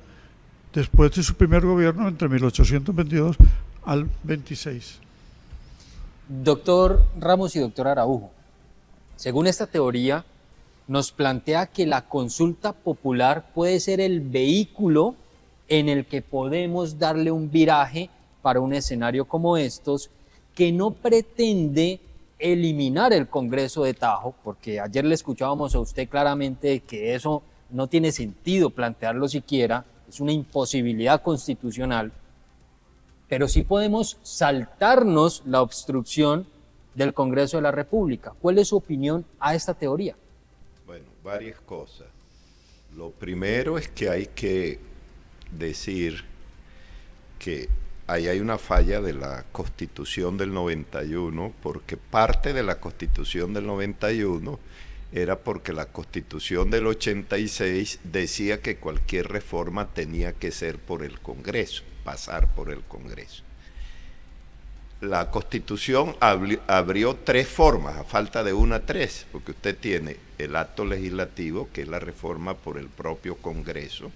Speaker 2: después de su primer gobierno entre 1822 al 26.
Speaker 1: Doctor Ramos y doctor Araujo, según esta teoría, nos plantea que la consulta popular puede ser el vehículo en el que podemos darle un viraje para un escenario como estos, que no pretende eliminar el Congreso de tajo, porque ayer le escuchábamos a usted claramente que eso no tiene sentido plantearlo siquiera, es una imposibilidad constitucional, pero sí podemos saltarnos la obstrucción del Congreso de la República. ¿Cuál es su opinión a esta teoría?
Speaker 3: Bueno, varias cosas. Lo primero es que hay que decir que ahí hay una falla de la Constitución del 91, porque parte de la Constitución del 91 era porque la Constitución del 86 decía que cualquier reforma tenía que ser por el Congreso, pasar por el Congreso. La Constitución abrió 3 formas, a falta de una 3, porque usted tiene el acto legislativo, que es la reforma por el propio Congreso,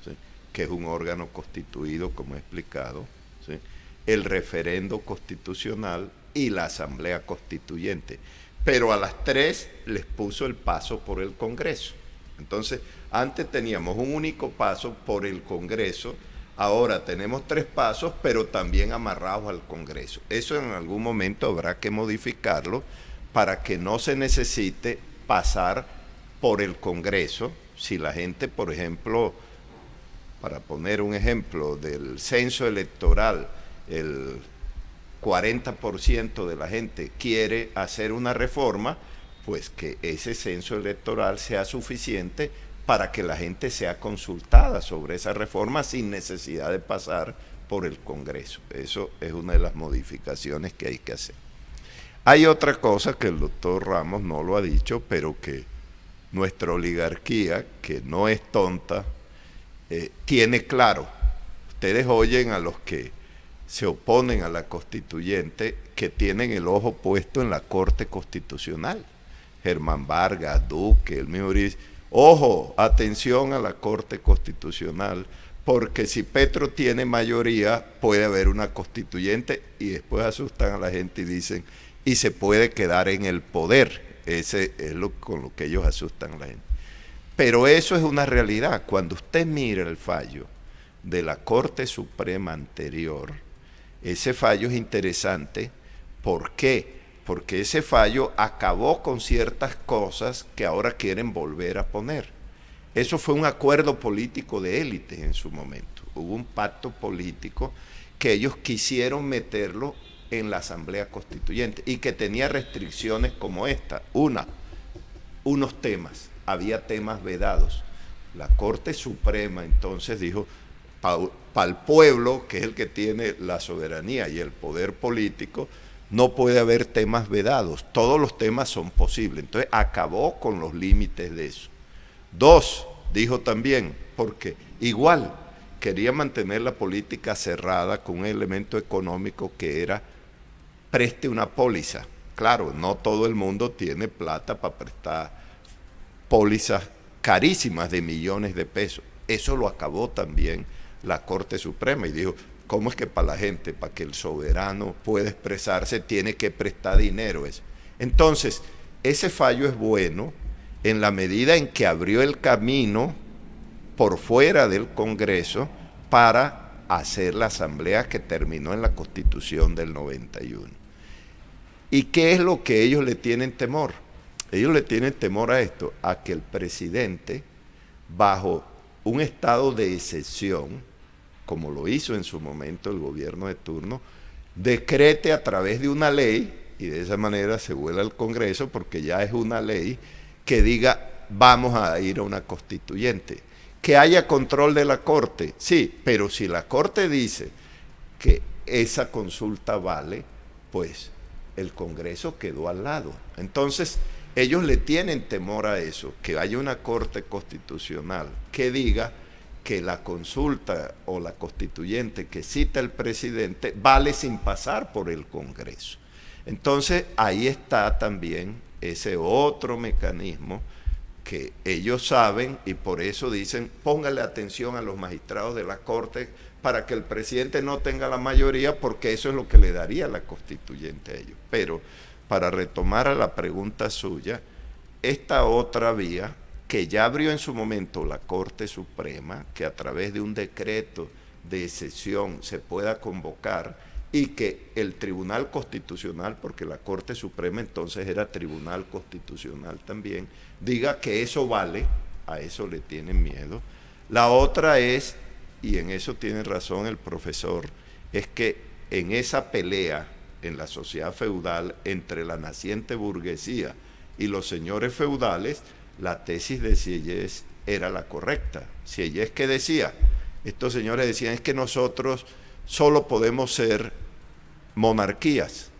Speaker 3: ¿sí?, que es un órgano constituido, como he explicado, ¿sí?, el referendo constitucional y la Asamblea Constituyente. Pero a las 3 les puso el paso por el Congreso. Entonces, antes teníamos un único paso por el Congreso, ahora tenemos 3 pasos, pero también amarrados al Congreso. Eso en algún momento habrá que modificarlo para que no se necesite pasar por el Congreso. Si la gente, por ejemplo, para poner un ejemplo del censo electoral, el 40% de la gente quiere hacer una reforma, pues que ese censo electoral sea suficiente para que la gente sea consultada sobre esa reforma sin necesidad de pasar por el Congreso. Eso es una de las modificaciones que hay que hacer. Hay otra cosa que el doctor Ramos no lo ha dicho, pero que nuestra oligarquía, que no es tonta, tiene claro. Ustedes oyen a los que se oponen a la constituyente que tienen el ojo puesto en la Corte Constitucional. Germán Vargas, Duque, el mismo dice, ojo, atención a la Corte Constitucional, porque si Petro tiene mayoría, puede haber una constituyente, y después asustan a la gente y dicen, y se puede quedar en el poder. Ese es con lo que ellos asustan a la gente. Pero eso es una realidad. Cuando usted mira el fallo de la Corte Suprema anterior, ese fallo es interesante. ¿Por qué? Porque ese fallo acabó con ciertas cosas que ahora quieren volver a poner. Eso fue un acuerdo político de élites en su momento. Hubo un pacto político que ellos quisieron meterlo en la Asamblea Constituyente y que tenía restricciones como esta. Unos temas, había temas vedados. La Corte Suprema entonces dijo, para el pueblo, que es el que tiene la soberanía y el poder político, no puede haber temas vedados, todos los temas son posibles. Entonces acabó con los límites de eso. 2, dijo también, porque igual quería mantener la política cerrada con un elemento económico que era preste una póliza. Claro, no todo el mundo tiene plata para prestar pólizas carísimas de millones de pesos. Eso lo acabó también la Corte Suprema y dijo, ¿cómo es que para la gente, para que el soberano pueda expresarse, tiene que prestar dinero? Entonces, ese fallo es bueno en la medida en que abrió el camino por fuera del Congreso para hacer la asamblea que terminó en la Constitución del 91. ¿Y qué es lo que ellos le tienen temor? Ellos le tienen temor a esto, a que el presidente, bajo un estado de excepción, como lo hizo en su momento el gobierno de turno, decrete a través de una ley, y de esa manera se vuela al Congreso, porque ya es una ley, que diga, vamos a ir a una constituyente. Que haya control de la Corte, sí, pero si la Corte dice que esa consulta vale, pues el Congreso quedó al lado. Entonces, ellos le tienen temor a eso, que haya una Corte Constitucional que diga que la consulta o la constituyente que cita el presidente vale sin pasar por el Congreso. Entonces, ahí está también ese otro mecanismo que ellos saben y por eso dicen, póngale atención a los magistrados de la Corte para que el presidente no tenga la mayoría, porque eso es lo que le daría la constituyente a ellos. Pero, para retomar a la pregunta suya, esta otra vía que ya abrió en su momento la Corte Suprema, que a través de un decreto de excepción se pueda convocar y que el Tribunal Constitucional, porque la Corte Suprema entonces era Tribunal Constitucional también, diga que eso vale, a eso le tienen miedo. La otra es, y en eso tiene razón el profesor, es que en esa pelea en la sociedad feudal entre la naciente burguesía y los señores feudales, la tesis de Sieyès era la correcta. Sieyès, ¿qué decía? Estos señores decían, es que nosotros solo podemos ser monarquías.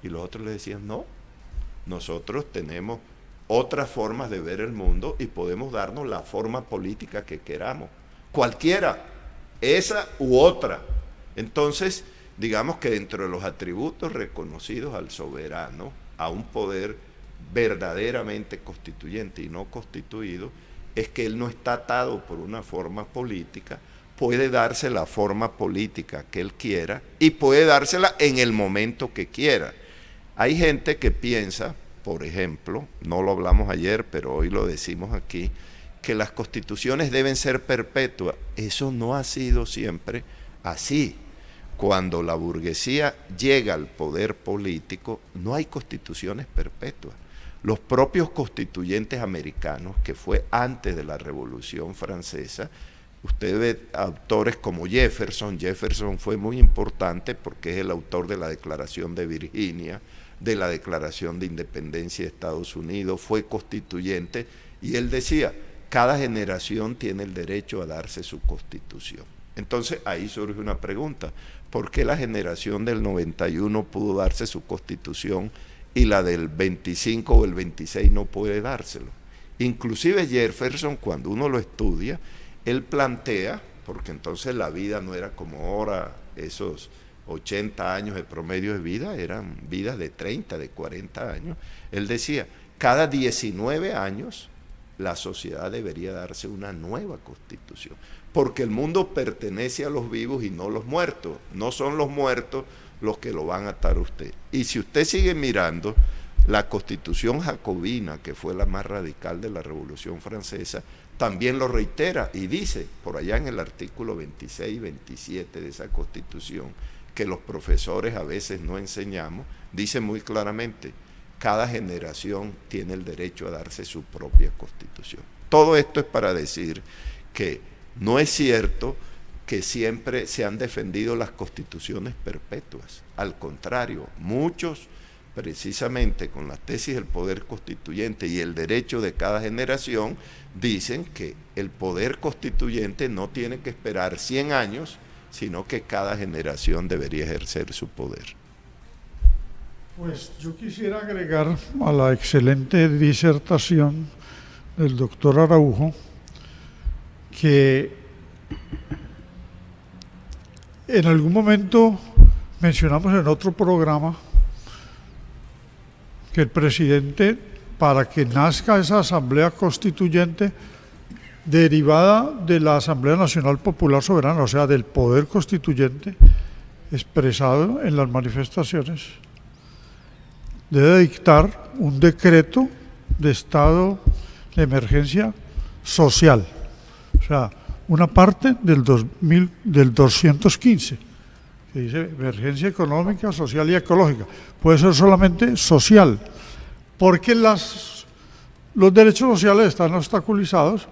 Speaker 3: Y los otros le decían, no, nosotros tenemos otras formas de ver el mundo y podemos darnos la forma política que queramos. Cualquiera, esa u otra. Entonces, digamos que dentro de los atributos reconocidos al soberano, a un poder verdaderamente constituyente y no constituido, es que él no está atado por una forma política, puede darse la forma política que él quiera y puede dársela en el momento que quiera. Hay gente que piensa, por ejemplo, no lo hablamos ayer, pero hoy lo decimos aquí, que las constituciones deben ser perpetuas. Eso no ha sido siempre así. Cuando la burguesía llega al poder político, no hay constituciones perpetuas. Los propios constituyentes americanos, que fue antes de la Revolución Francesa, usted ve autores como Jefferson. Jefferson fue muy importante porque es el autor de la Declaración de Virginia, de la Declaración de Independencia de Estados Unidos, fue constituyente, y él decía, cada generación tiene el derecho a darse su constitución. Entonces ahí surge una pregunta: ¿por qué la generación del 91 pudo darse su constitución y la del 25 o el 26 no puede dárselo? Inclusive Jefferson, cuando uno lo estudia, él plantea, porque entonces la vida no era como ahora, esos 80 años de promedio de vida, eran vidas de 30, de 40 años. Él decía, cada 19 años la sociedad debería darse una nueva constitución, porque el mundo pertenece a los vivos y no a los muertos. No son los muertos los que lo van a atar a usted. Y si usted sigue mirando, la Constitución jacobina, que fue la más radical de la Revolución Francesa, también lo reitera y dice, por allá en el artículo 26 y 27 de esa Constitución, que los profesores a veces no enseñamos, dice muy claramente, cada generación tiene el derecho a darse su propia Constitución. Todo esto es para decir que no es cierto que siempre se han defendido las constituciones perpetuas. Al contrario, muchos, precisamente con la tesis del poder constituyente y el derecho de cada generación, dicen que el poder constituyente no tiene que esperar 100 años, sino que cada generación debería ejercer su poder.
Speaker 2: Pues yo quisiera agregar a la excelente disertación del doctor Araujo que en algún momento mencionamos en otro programa que el presidente, para que nazca esa asamblea constituyente derivada de la Asamblea Nacional Popular Soberana, o sea, del poder constituyente expresado en las manifestaciones, debe dictar un decreto de estado de emergencia social, o sea, una parte del 215, que dice emergencia económica, social y ecológica. Puede ser solamente social, porque los derechos sociales están obstaculizados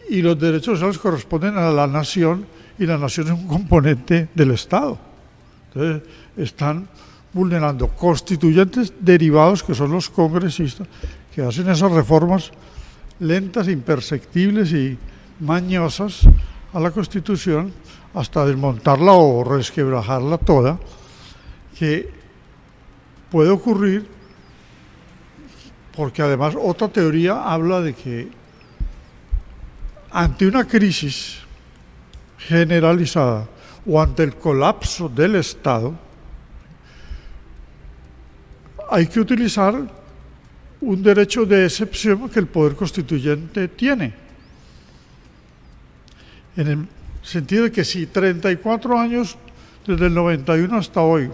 Speaker 2: y los derechos sociales corresponden a la nación y la nación es un componente del Estado. Entonces, están vulnerando constituyentes derivados, que son los congresistas, que hacen esas reformas lentas, imperceptibles y mañosas a la Constitución, hasta desmontarla o resquebrajarla toda, que puede ocurrir, porque además otra teoría habla de que ante una crisis generalizada o ante el colapso del Estado, hay que utilizar un derecho de excepción que el poder constituyente tiene. En el sentido de que si 34 años, desde el 91 hasta hoy,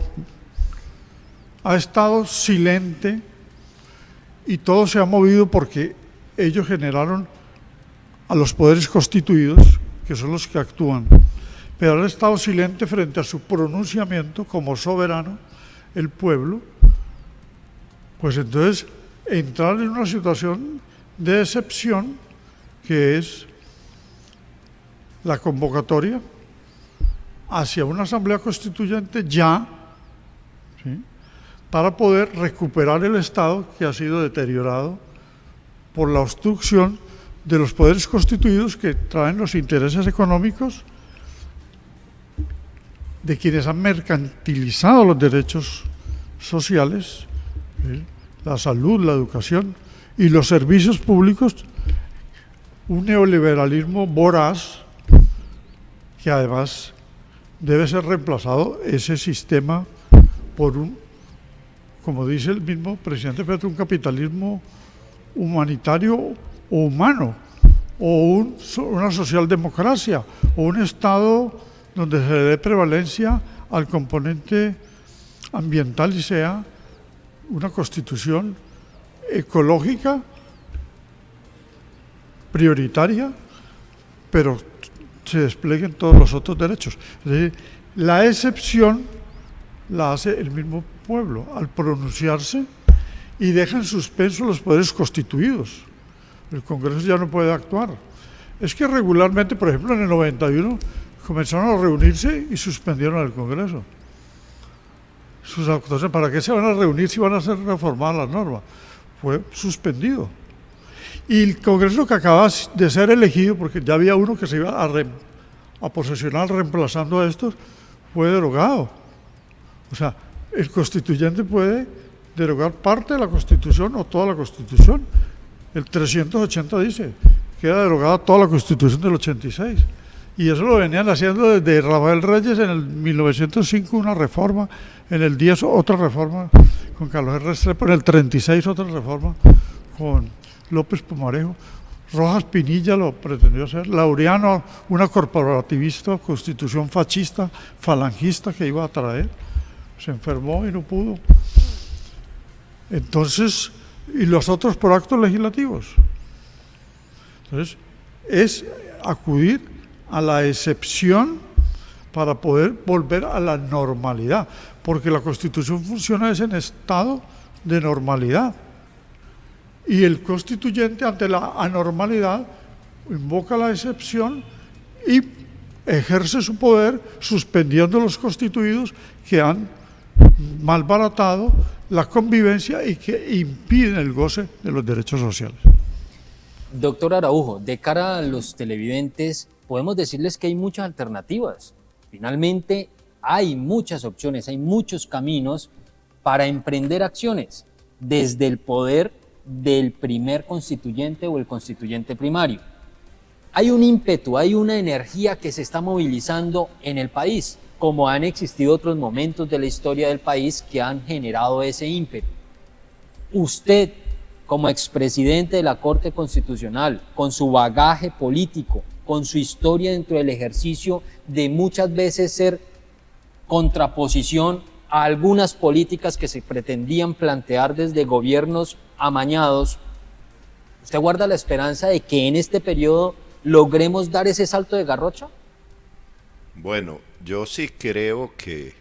Speaker 2: ha estado silente y todo se ha movido porque ellos generaron a los poderes constituidos, que son los que actúan, pero han estado silente frente a su pronunciamiento como soberano, el pueblo, pues entonces entrar en una situación de excepción que es la convocatoria hacia una asamblea constituyente ya, ¿sí?, para poder recuperar el Estado que ha sido deteriorado por la obstrucción de los poderes constituidos que traen los intereses económicos de quienes han mercantilizado los derechos sociales, ¿sí?, la salud, la educación y los servicios públicos, un neoliberalismo voraz que además debe ser reemplazado ese sistema por un, como dice el mismo presidente Petro, un capitalismo humanitario o humano, o una socialdemocracia, o un Estado donde se le dé prevalencia al componente ambiental y sea una constitución ecológica prioritaria, pero se desplieguen todos los otros derechos. Es decir, la excepción la hace el mismo pueblo al pronunciarse y deja en suspenso los poderes constituidos. El Congreso ya no puede actuar. Es que regularmente, por ejemplo, en el 91 comenzaron a reunirse y suspendieron al Congreso. Sus actuaciones, ¿para qué se van a reunir si van a ser reformadas las normas? Fue suspendido. Y el Congreso que acaba de ser elegido, porque ya había uno que se iba a posesional reemplazando a estos, fue derogado. O sea, el constituyente puede derogar parte de la Constitución o toda la Constitución. El 380 dice, queda derogada toda la Constitución del 86. Y eso lo venían haciendo desde Rafael Reyes en el 1905, una reforma, en el 10 otra reforma con Carlos R. Restrepo, en el 36 otra reforma con López Pumarejo. Rojas Pinilla lo pretendió hacer, Laureano, una corporativista, constitución fascista, falangista que iba a traer, se enfermó y no pudo. Entonces, y los otros por actos legislativos. Entonces, es acudir a la excepción para poder volver a la normalidad, porque la Constitución funciona es en estado de normalidad. Y el constituyente ante la anormalidad invoca la excepción y ejerce su poder suspendiendo los constituidos que han malbaratado la convivencia y que impiden el goce de los derechos sociales.
Speaker 1: Doctor Araujo, de cara a los televidentes, podemos decirles que hay muchas alternativas. Finalmente, hay muchas opciones, hay muchos caminos para emprender acciones desde el poder del primer constituyente o el constituyente primario. Hay un ímpetu, hay una energía que se está movilizando en el país, como han existido otros momentos de la historia del país que han generado ese ímpetu. Usted, como expresidente de la Corte Constitucional, con su bagaje político, con su historia dentro del ejercicio de muchas veces ser contraposición a algunas políticas que se pretendían plantear desde gobiernos amañados, ¿usted guarda la esperanza de que en este periodo logremos dar ese salto de garrocha?
Speaker 3: Bueno, yo sí creo que,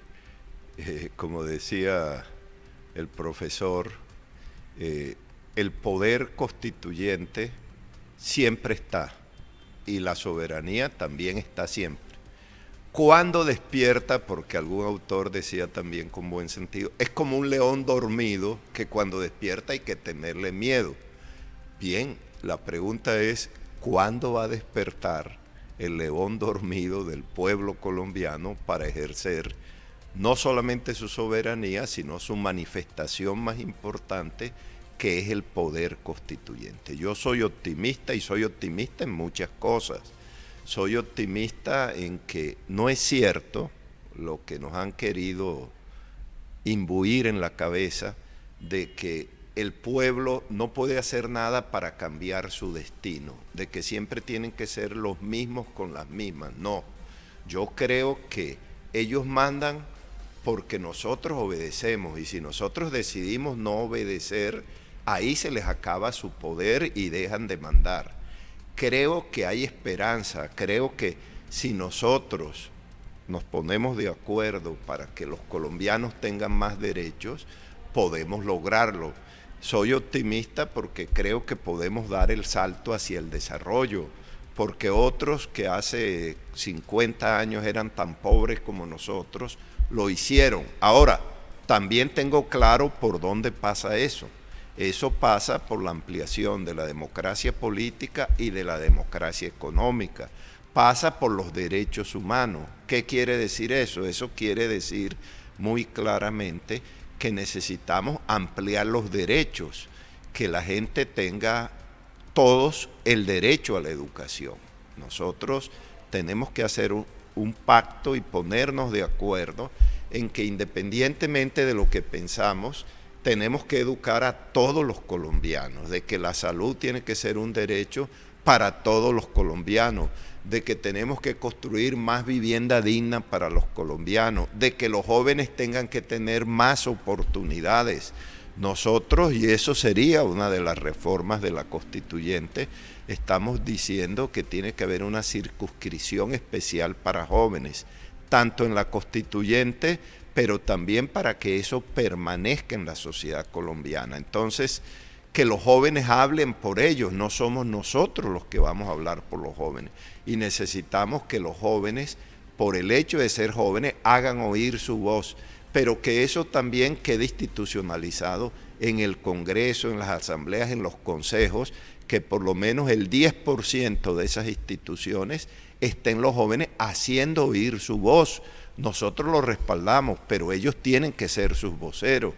Speaker 3: como decía el profesor, el poder constituyente siempre está y la soberanía también está siempre. Cuando despierta, porque algún autor decía también con buen sentido, es como un león dormido que cuando despierta hay que tenerle miedo. Bien, la pregunta es, ¿cuándo va a despertar el león dormido del pueblo colombiano para ejercer no solamente su soberanía, sino su manifestación más importante, que es el poder constituyente? Yo soy optimista y soy optimista en muchas cosas. Soy optimista en que no es cierto lo que nos han querido imbuir en la cabeza de que el pueblo no puede hacer nada para cambiar su destino, de que siempre tienen que ser los mismos con las mismas. No, yo creo que ellos mandan porque nosotros obedecemos, y si nosotros decidimos no obedecer, ahí se les acaba su poder y dejan de mandar. Creo que hay esperanza, creo que si nosotros nos ponemos de acuerdo para que los colombianos tengan más derechos, podemos lograrlo. Soy optimista porque creo que podemos dar el salto hacia el desarrollo, porque otros que hace 50 años eran tan pobres como nosotros, lo hicieron. Ahora, también tengo claro por dónde pasa eso. Eso pasa por la ampliación de la democracia política y de la democracia económica. Pasa por los derechos humanos. ¿Qué quiere decir eso? Eso quiere decir muy claramente que necesitamos ampliar los derechos, que la gente tenga todos el derecho a la educación. Nosotros tenemos que hacer un pacto y ponernos de acuerdo en que independientemente de lo que pensamos, tenemos que educar a todos los colombianos, de que la salud tiene que ser un derecho para todos los colombianos, de que tenemos que construir más vivienda digna para los colombianos, de que los jóvenes tengan que tener más oportunidades. Nosotros, y eso sería una de las reformas de la Constituyente, estamos diciendo que tiene que haber una circunscripción especial para jóvenes, tanto en la Constituyente, pero también para que eso permanezca en la sociedad colombiana. Entonces, que los jóvenes hablen por ellos, no somos nosotros los que vamos a hablar por los jóvenes. Y necesitamos que los jóvenes, por el hecho de ser jóvenes, hagan oír su voz, pero que eso también quede institucionalizado en el Congreso, en las asambleas, en los consejos, que por lo menos el 10% de esas instituciones estén los jóvenes haciendo oír su voz. Nosotros los respaldamos, pero ellos tienen que ser sus voceros.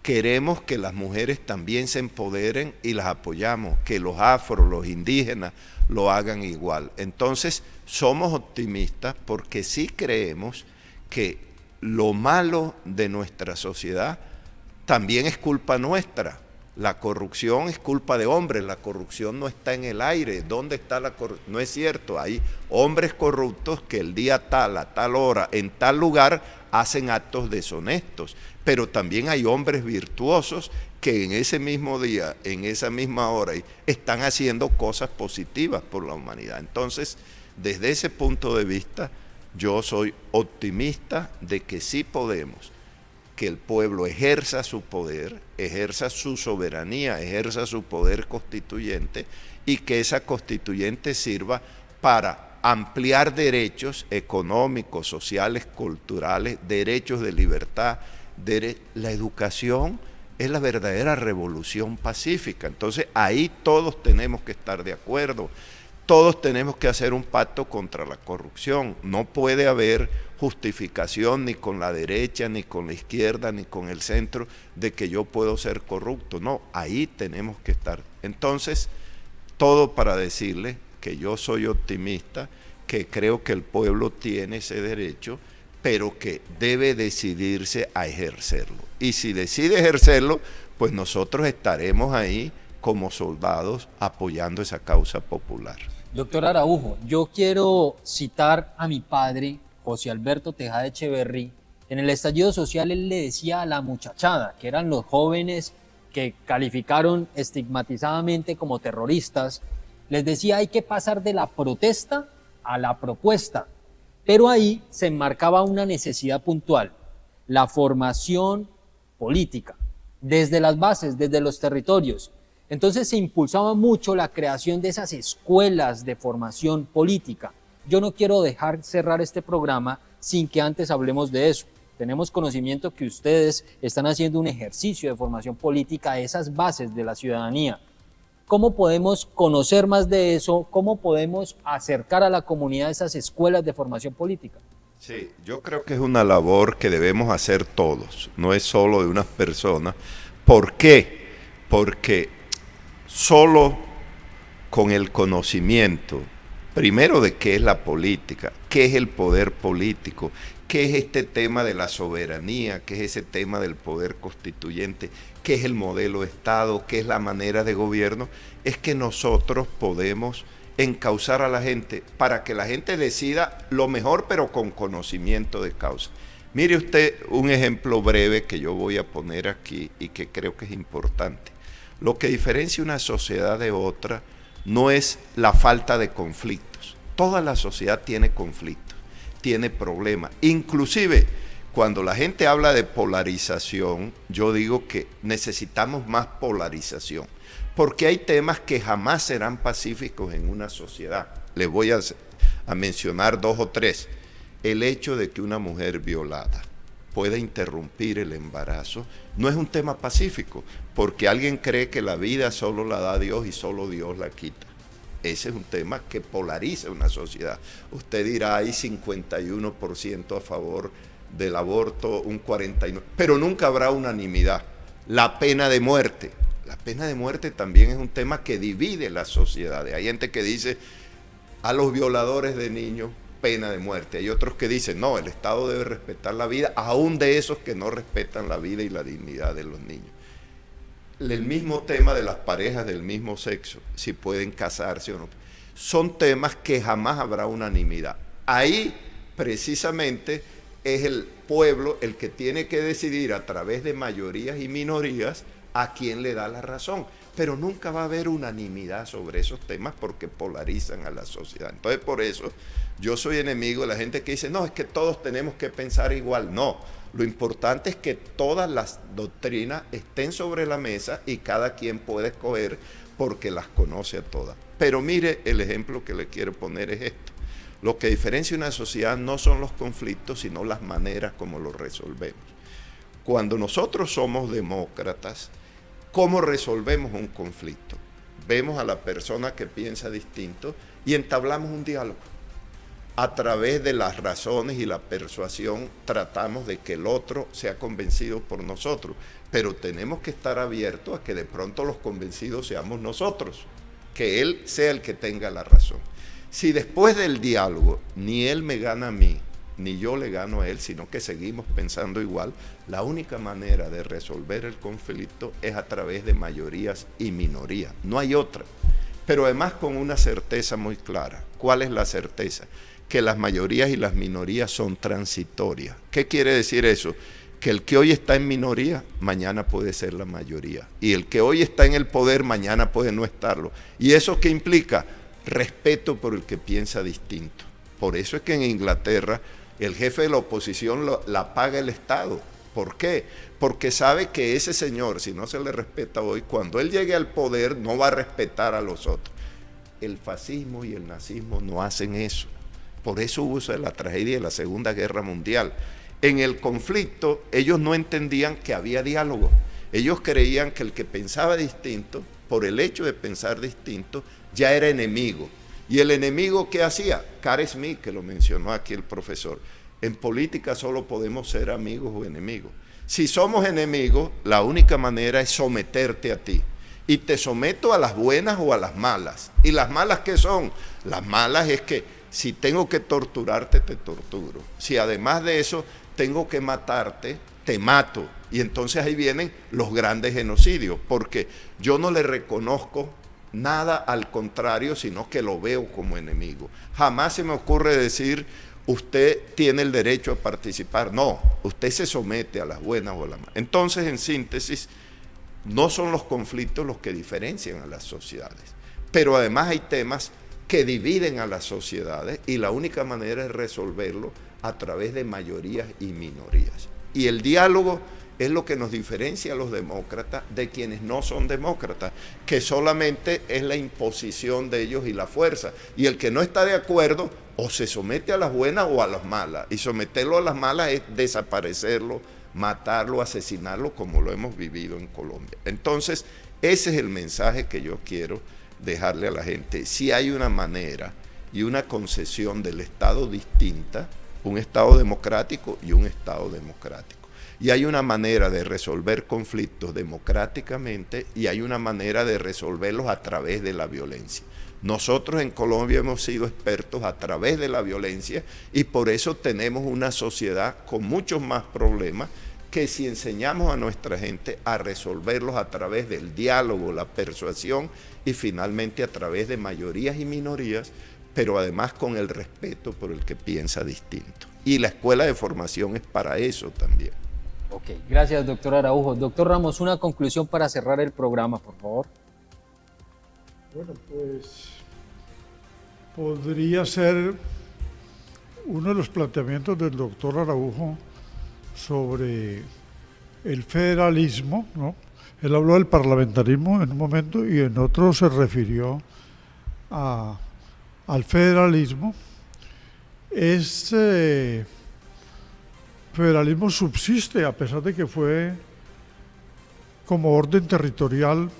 Speaker 3: Queremos que las mujeres también se empoderen y las apoyamos, que los afros, los indígenas lo hagan igual. Entonces, somos optimistas porque sí creemos que lo malo de nuestra sociedad también es culpa nuestra. La corrupción es culpa de hombres, la corrupción no está en el aire. ¿Dónde está la corrupción? No es cierto, hay hombres corruptos que el día tal, a tal hora, en tal lugar, hacen actos deshonestos. Pero también hay hombres virtuosos que en ese mismo día, en esa misma hora, están haciendo cosas positivas por la humanidad. Entonces, desde ese punto de vista, yo soy optimista de que sí podemos, que el pueblo ejerza su poder, ejerza su soberanía, ejerza su poder constituyente y que esa constituyente sirva para ampliar derechos económicos, sociales, culturales, derechos de libertad. La educación es la verdadera revolución pacífica. Entonces ahí todos tenemos que estar de acuerdo. Todos tenemos que hacer un pacto contra la corrupción. No puede haber justificación ni con la derecha, ni con la izquierda, ni con el centro de que yo puedo ser corrupto. No, ahí tenemos que estar. Entonces, todo para decirle que yo soy optimista, que creo que el pueblo tiene ese derecho, pero que debe decidirse a ejercerlo. Y si decide ejercerlo, pues nosotros estaremos ahí como soldados apoyando esa causa popular.
Speaker 1: Doctor Araujo, yo quiero citar a mi padre, José Alberto Tejada Echeverry. En el estallido social él le decía a la muchachada, que eran los jóvenes que calificaron estigmatizadamente como terroristas, les decía hay que pasar de la protesta a la propuesta. Pero ahí se enmarcaba una necesidad puntual, la formación política, desde las bases, desde los territorios. Entonces se impulsaba mucho la creación de esas escuelas de formación política. Yo no quiero dejar cerrar este programa sin que antes hablemos de eso. Tenemos conocimiento que ustedes están haciendo un ejercicio de formación política a esas bases de la ciudadanía. ¿Cómo podemos conocer más de eso? ¿Cómo podemos acercar a la comunidad esas escuelas de formación política?
Speaker 3: Sí, yo creo que es una labor que debemos hacer todos, no es solo de unas personas. ¿Por qué? Porque solo con el conocimiento, primero de qué es la política, qué es el poder político, qué es este tema de la soberanía, qué es ese tema del poder constituyente, qué es el modelo de Estado, qué es la manera de gobierno, es que nosotros podemos encauzar a la gente para que la gente decida lo mejor, pero con conocimiento de causa. Mire usted un ejemplo breve que yo voy a poner aquí y que creo que es importante. Lo que diferencia una sociedad de otra no es la falta de conflictos. Toda la sociedad tiene conflictos, tiene problemas. Inclusive, cuando la gente habla de polarización, yo digo que necesitamos más polarización, porque hay temas que jamás serán pacíficos en una sociedad. Les voy a mencionar 2 o 3. El hecho de que una mujer violada pueda interrumpir el embarazo no es un tema pacífico, porque alguien cree que la vida solo la da Dios y solo Dios la quita. Ese es un tema que polariza una sociedad. Usted dirá, hay 51% a favor del aborto, un 49%, pero nunca habrá unanimidad. La pena de muerte. La pena de muerte también es un tema que divide las sociedades. Hay gente que dice, a los violadores de niños, pena de muerte. Hay otros que dicen, no, el Estado debe respetar la vida, aún de esos que no respetan la vida y la dignidad de los niños. El mismo tema de las parejas del mismo sexo, si pueden casarse o no, son temas que jamás habrá unanimidad. Ahí, precisamente, es el pueblo el que tiene que decidir a través de mayorías y minorías a quién le da la razón. Pero nunca va a haber unanimidad sobre esos temas porque polarizan a la sociedad. Entonces, por eso, yo soy enemigo de la gente que dice, no, es que todos tenemos que pensar igual. No, lo importante es que todas las doctrinas estén sobre la mesa y cada quien puede escoger porque las conoce a todas. Pero mire, el ejemplo que le quiero poner es esto. Lo que diferencia una sociedad no son los conflictos, sino las maneras como los resolvemos. Cuando nosotros somos demócratas, ¿cómo resolvemos un conflicto? vemos a la persona que piensa distinto y entablamos un diálogo. A través de las razones y la persuasión tratamos de que el otro sea convencido por nosotros, pero tenemos que estar abiertos a que de pronto los convencidos seamos nosotros, que él sea el que tenga la razón. Si después del diálogo ni él me gana a mí, ni yo le gano a él, sino que seguimos pensando igual, la única manera de resolver el conflicto es a través de mayorías y minorías, no hay otra. Pero además con una certeza muy clara. ¿Cuál es la certeza? Que las mayorías y las minorías son transitorias. ¿Qué quiere decir eso? Que el que hoy está en minoría, mañana puede ser la mayoría. Y el que hoy está en el poder, mañana puede no estarlo. ¿Y eso qué implica? Respeto por el que piensa distinto. Por eso es que en Inglaterra el jefe de la oposición la paga el Estado. ¿Por qué? Porque sabe que ese señor, si no se le respeta hoy, cuando él llegue al poder no va a respetar a los otros. El fascismo y el nazismo no hacen eso. Por eso hubo la tragedia de la Segunda Guerra Mundial. En el conflicto ellos no entendían que había diálogo. Ellos creían que el que pensaba distinto, por el hecho de pensar distinto, ya era enemigo. ¿Y el enemigo qué hacía? Carl Smith, que lo mencionó aquí el profesor. En política solo podemos ser amigos o enemigos. Si somos enemigos, la única manera es someterte a ti. Y te someto a las buenas o a las malas. ¿Y las malas qué son? Las malas es que si tengo que torturarte, te torturo. Si además de eso tengo que matarte, te mato. Y entonces ahí vienen los grandes genocidios, porque yo no le reconozco nada al contrario, sino que lo veo como enemigo. Jamás se me ocurre decir, usted tiene el derecho a participar. No, usted se somete a las buenas o a las malas. Entonces, en síntesis, no son los conflictos los que diferencian a las sociedades, pero además hay temas que dividen a las sociedades y la única manera es resolverlo a través de mayorías y minorías. Y el diálogo es lo que nos diferencia a los demócratas de quienes no son demócratas, que solamente es la imposición de ellos y la fuerza. Y el que no está de acuerdo o se somete a las buenas o a las malas. Y someterlo a las malas es desaparecerlo, matarlo, asesinarlo, como lo hemos vivido en Colombia. Entonces, ese es el mensaje que yo quiero dejarle a la gente. Si hay una manera y una concesión del Estado distinta, un Estado democrático y un Estado democrático. Y hay una manera de resolver conflictos democráticamente y hay una manera de resolverlos a través de la violencia. Nosotros en Colombia hemos sido expertos a través de la violencia y por eso tenemos una sociedad con muchos más problemas que si enseñamos a nuestra gente a resolverlos a través del diálogo, la persuasión y finalmente a través de mayorías y minorías, pero además con el respeto por el que piensa distinto. Y la escuela de formación es para eso también.
Speaker 1: Ok, gracias, doctor Araujo. Doctor Ramos, una conclusión para cerrar el programa, por favor.
Speaker 2: Bueno, pues podría ser uno de los planteamientos del doctor Araujo sobre el federalismo, ¿no? Él habló del parlamentarismo en un momento y en otro se refirió al federalismo. Este federalismo subsiste a pesar de que fue como orden territorial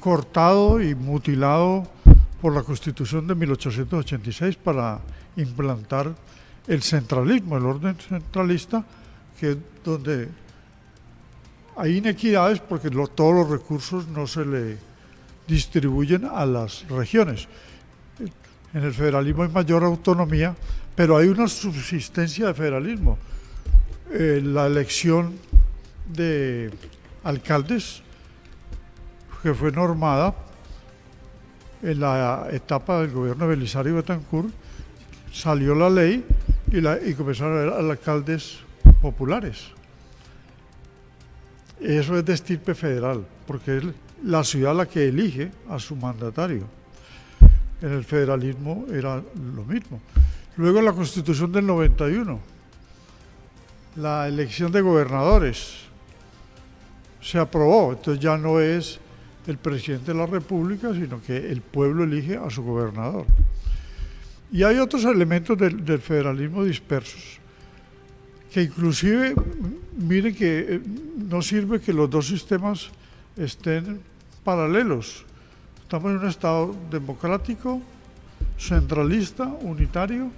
Speaker 2: cortado y mutilado por la Constitución de 1886 para implantar el centralismo, el orden centralista, que es donde hay inequidades porque todos los recursos no se le distribuyen a las regiones. En el federalismo hay mayor autonomía, pero hay una subsistencia de federalismo. La elección de alcaldes, que fue normada en la etapa del gobierno de Belisario Betancur, salió la ley y comenzaron a haber alcaldes populares. Eso es de estirpe federal, porque es la ciudad la que elige a su mandatario. En el federalismo era lo mismo. Luego en la Constitución del 91, la elección de gobernadores se aprobó, entonces ya no es el presidente de la República, sino que el pueblo elige a su gobernador. Y hay otros elementos del federalismo dispersos, que inclusive, miren que no sirve que los dos sistemas estén paralelos. Estamos en un Estado democrático, centralista, unitario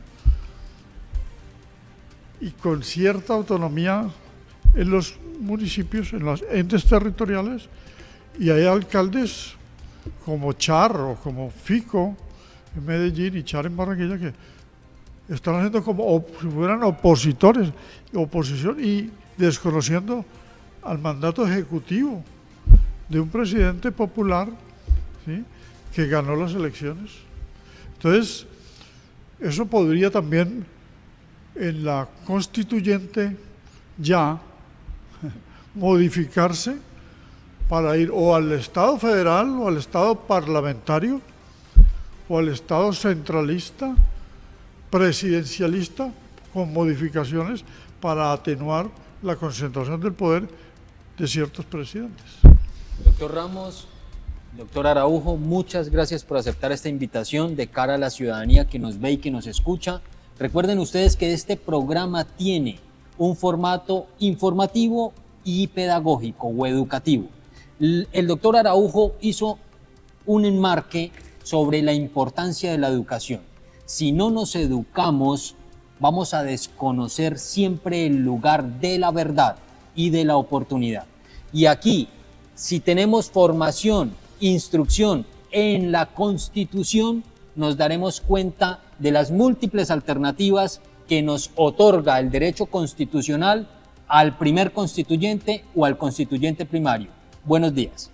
Speaker 2: y con cierta autonomía en los municipios, en los entes territoriales, y hay alcaldes como Char o como Fico en Medellín y Char en Barranquilla que están haciendo como si fueran opositores, oposición, y desconociendo al mandato ejecutivo de un presidente popular, ¿sí?, que ganó las elecciones. Entonces, eso podría también en la constituyente ya modificarse para ir o al Estado federal o al Estado parlamentario o al Estado centralista, presidencialista, con modificaciones para atenuar la concentración del poder de ciertos presidentes.
Speaker 1: Doctor Ramos, doctor Araujo, muchas gracias por aceptar esta invitación de cara a la ciudadanía que nos ve y que nos escucha. Recuerden ustedes que este programa tiene un formato informativo y pedagógico o educativo. El doctor Araujo hizo un enmarque sobre la importancia de la educación. Si no nos educamos, vamos a desconocer siempre el lugar de la verdad y de la oportunidad. Y aquí, si tenemos formación, instrucción en la Constitución, nos daremos cuenta de las múltiples alternativas que nos otorga el derecho constitucional al primer constituyente o al constituyente primario. Buenos días.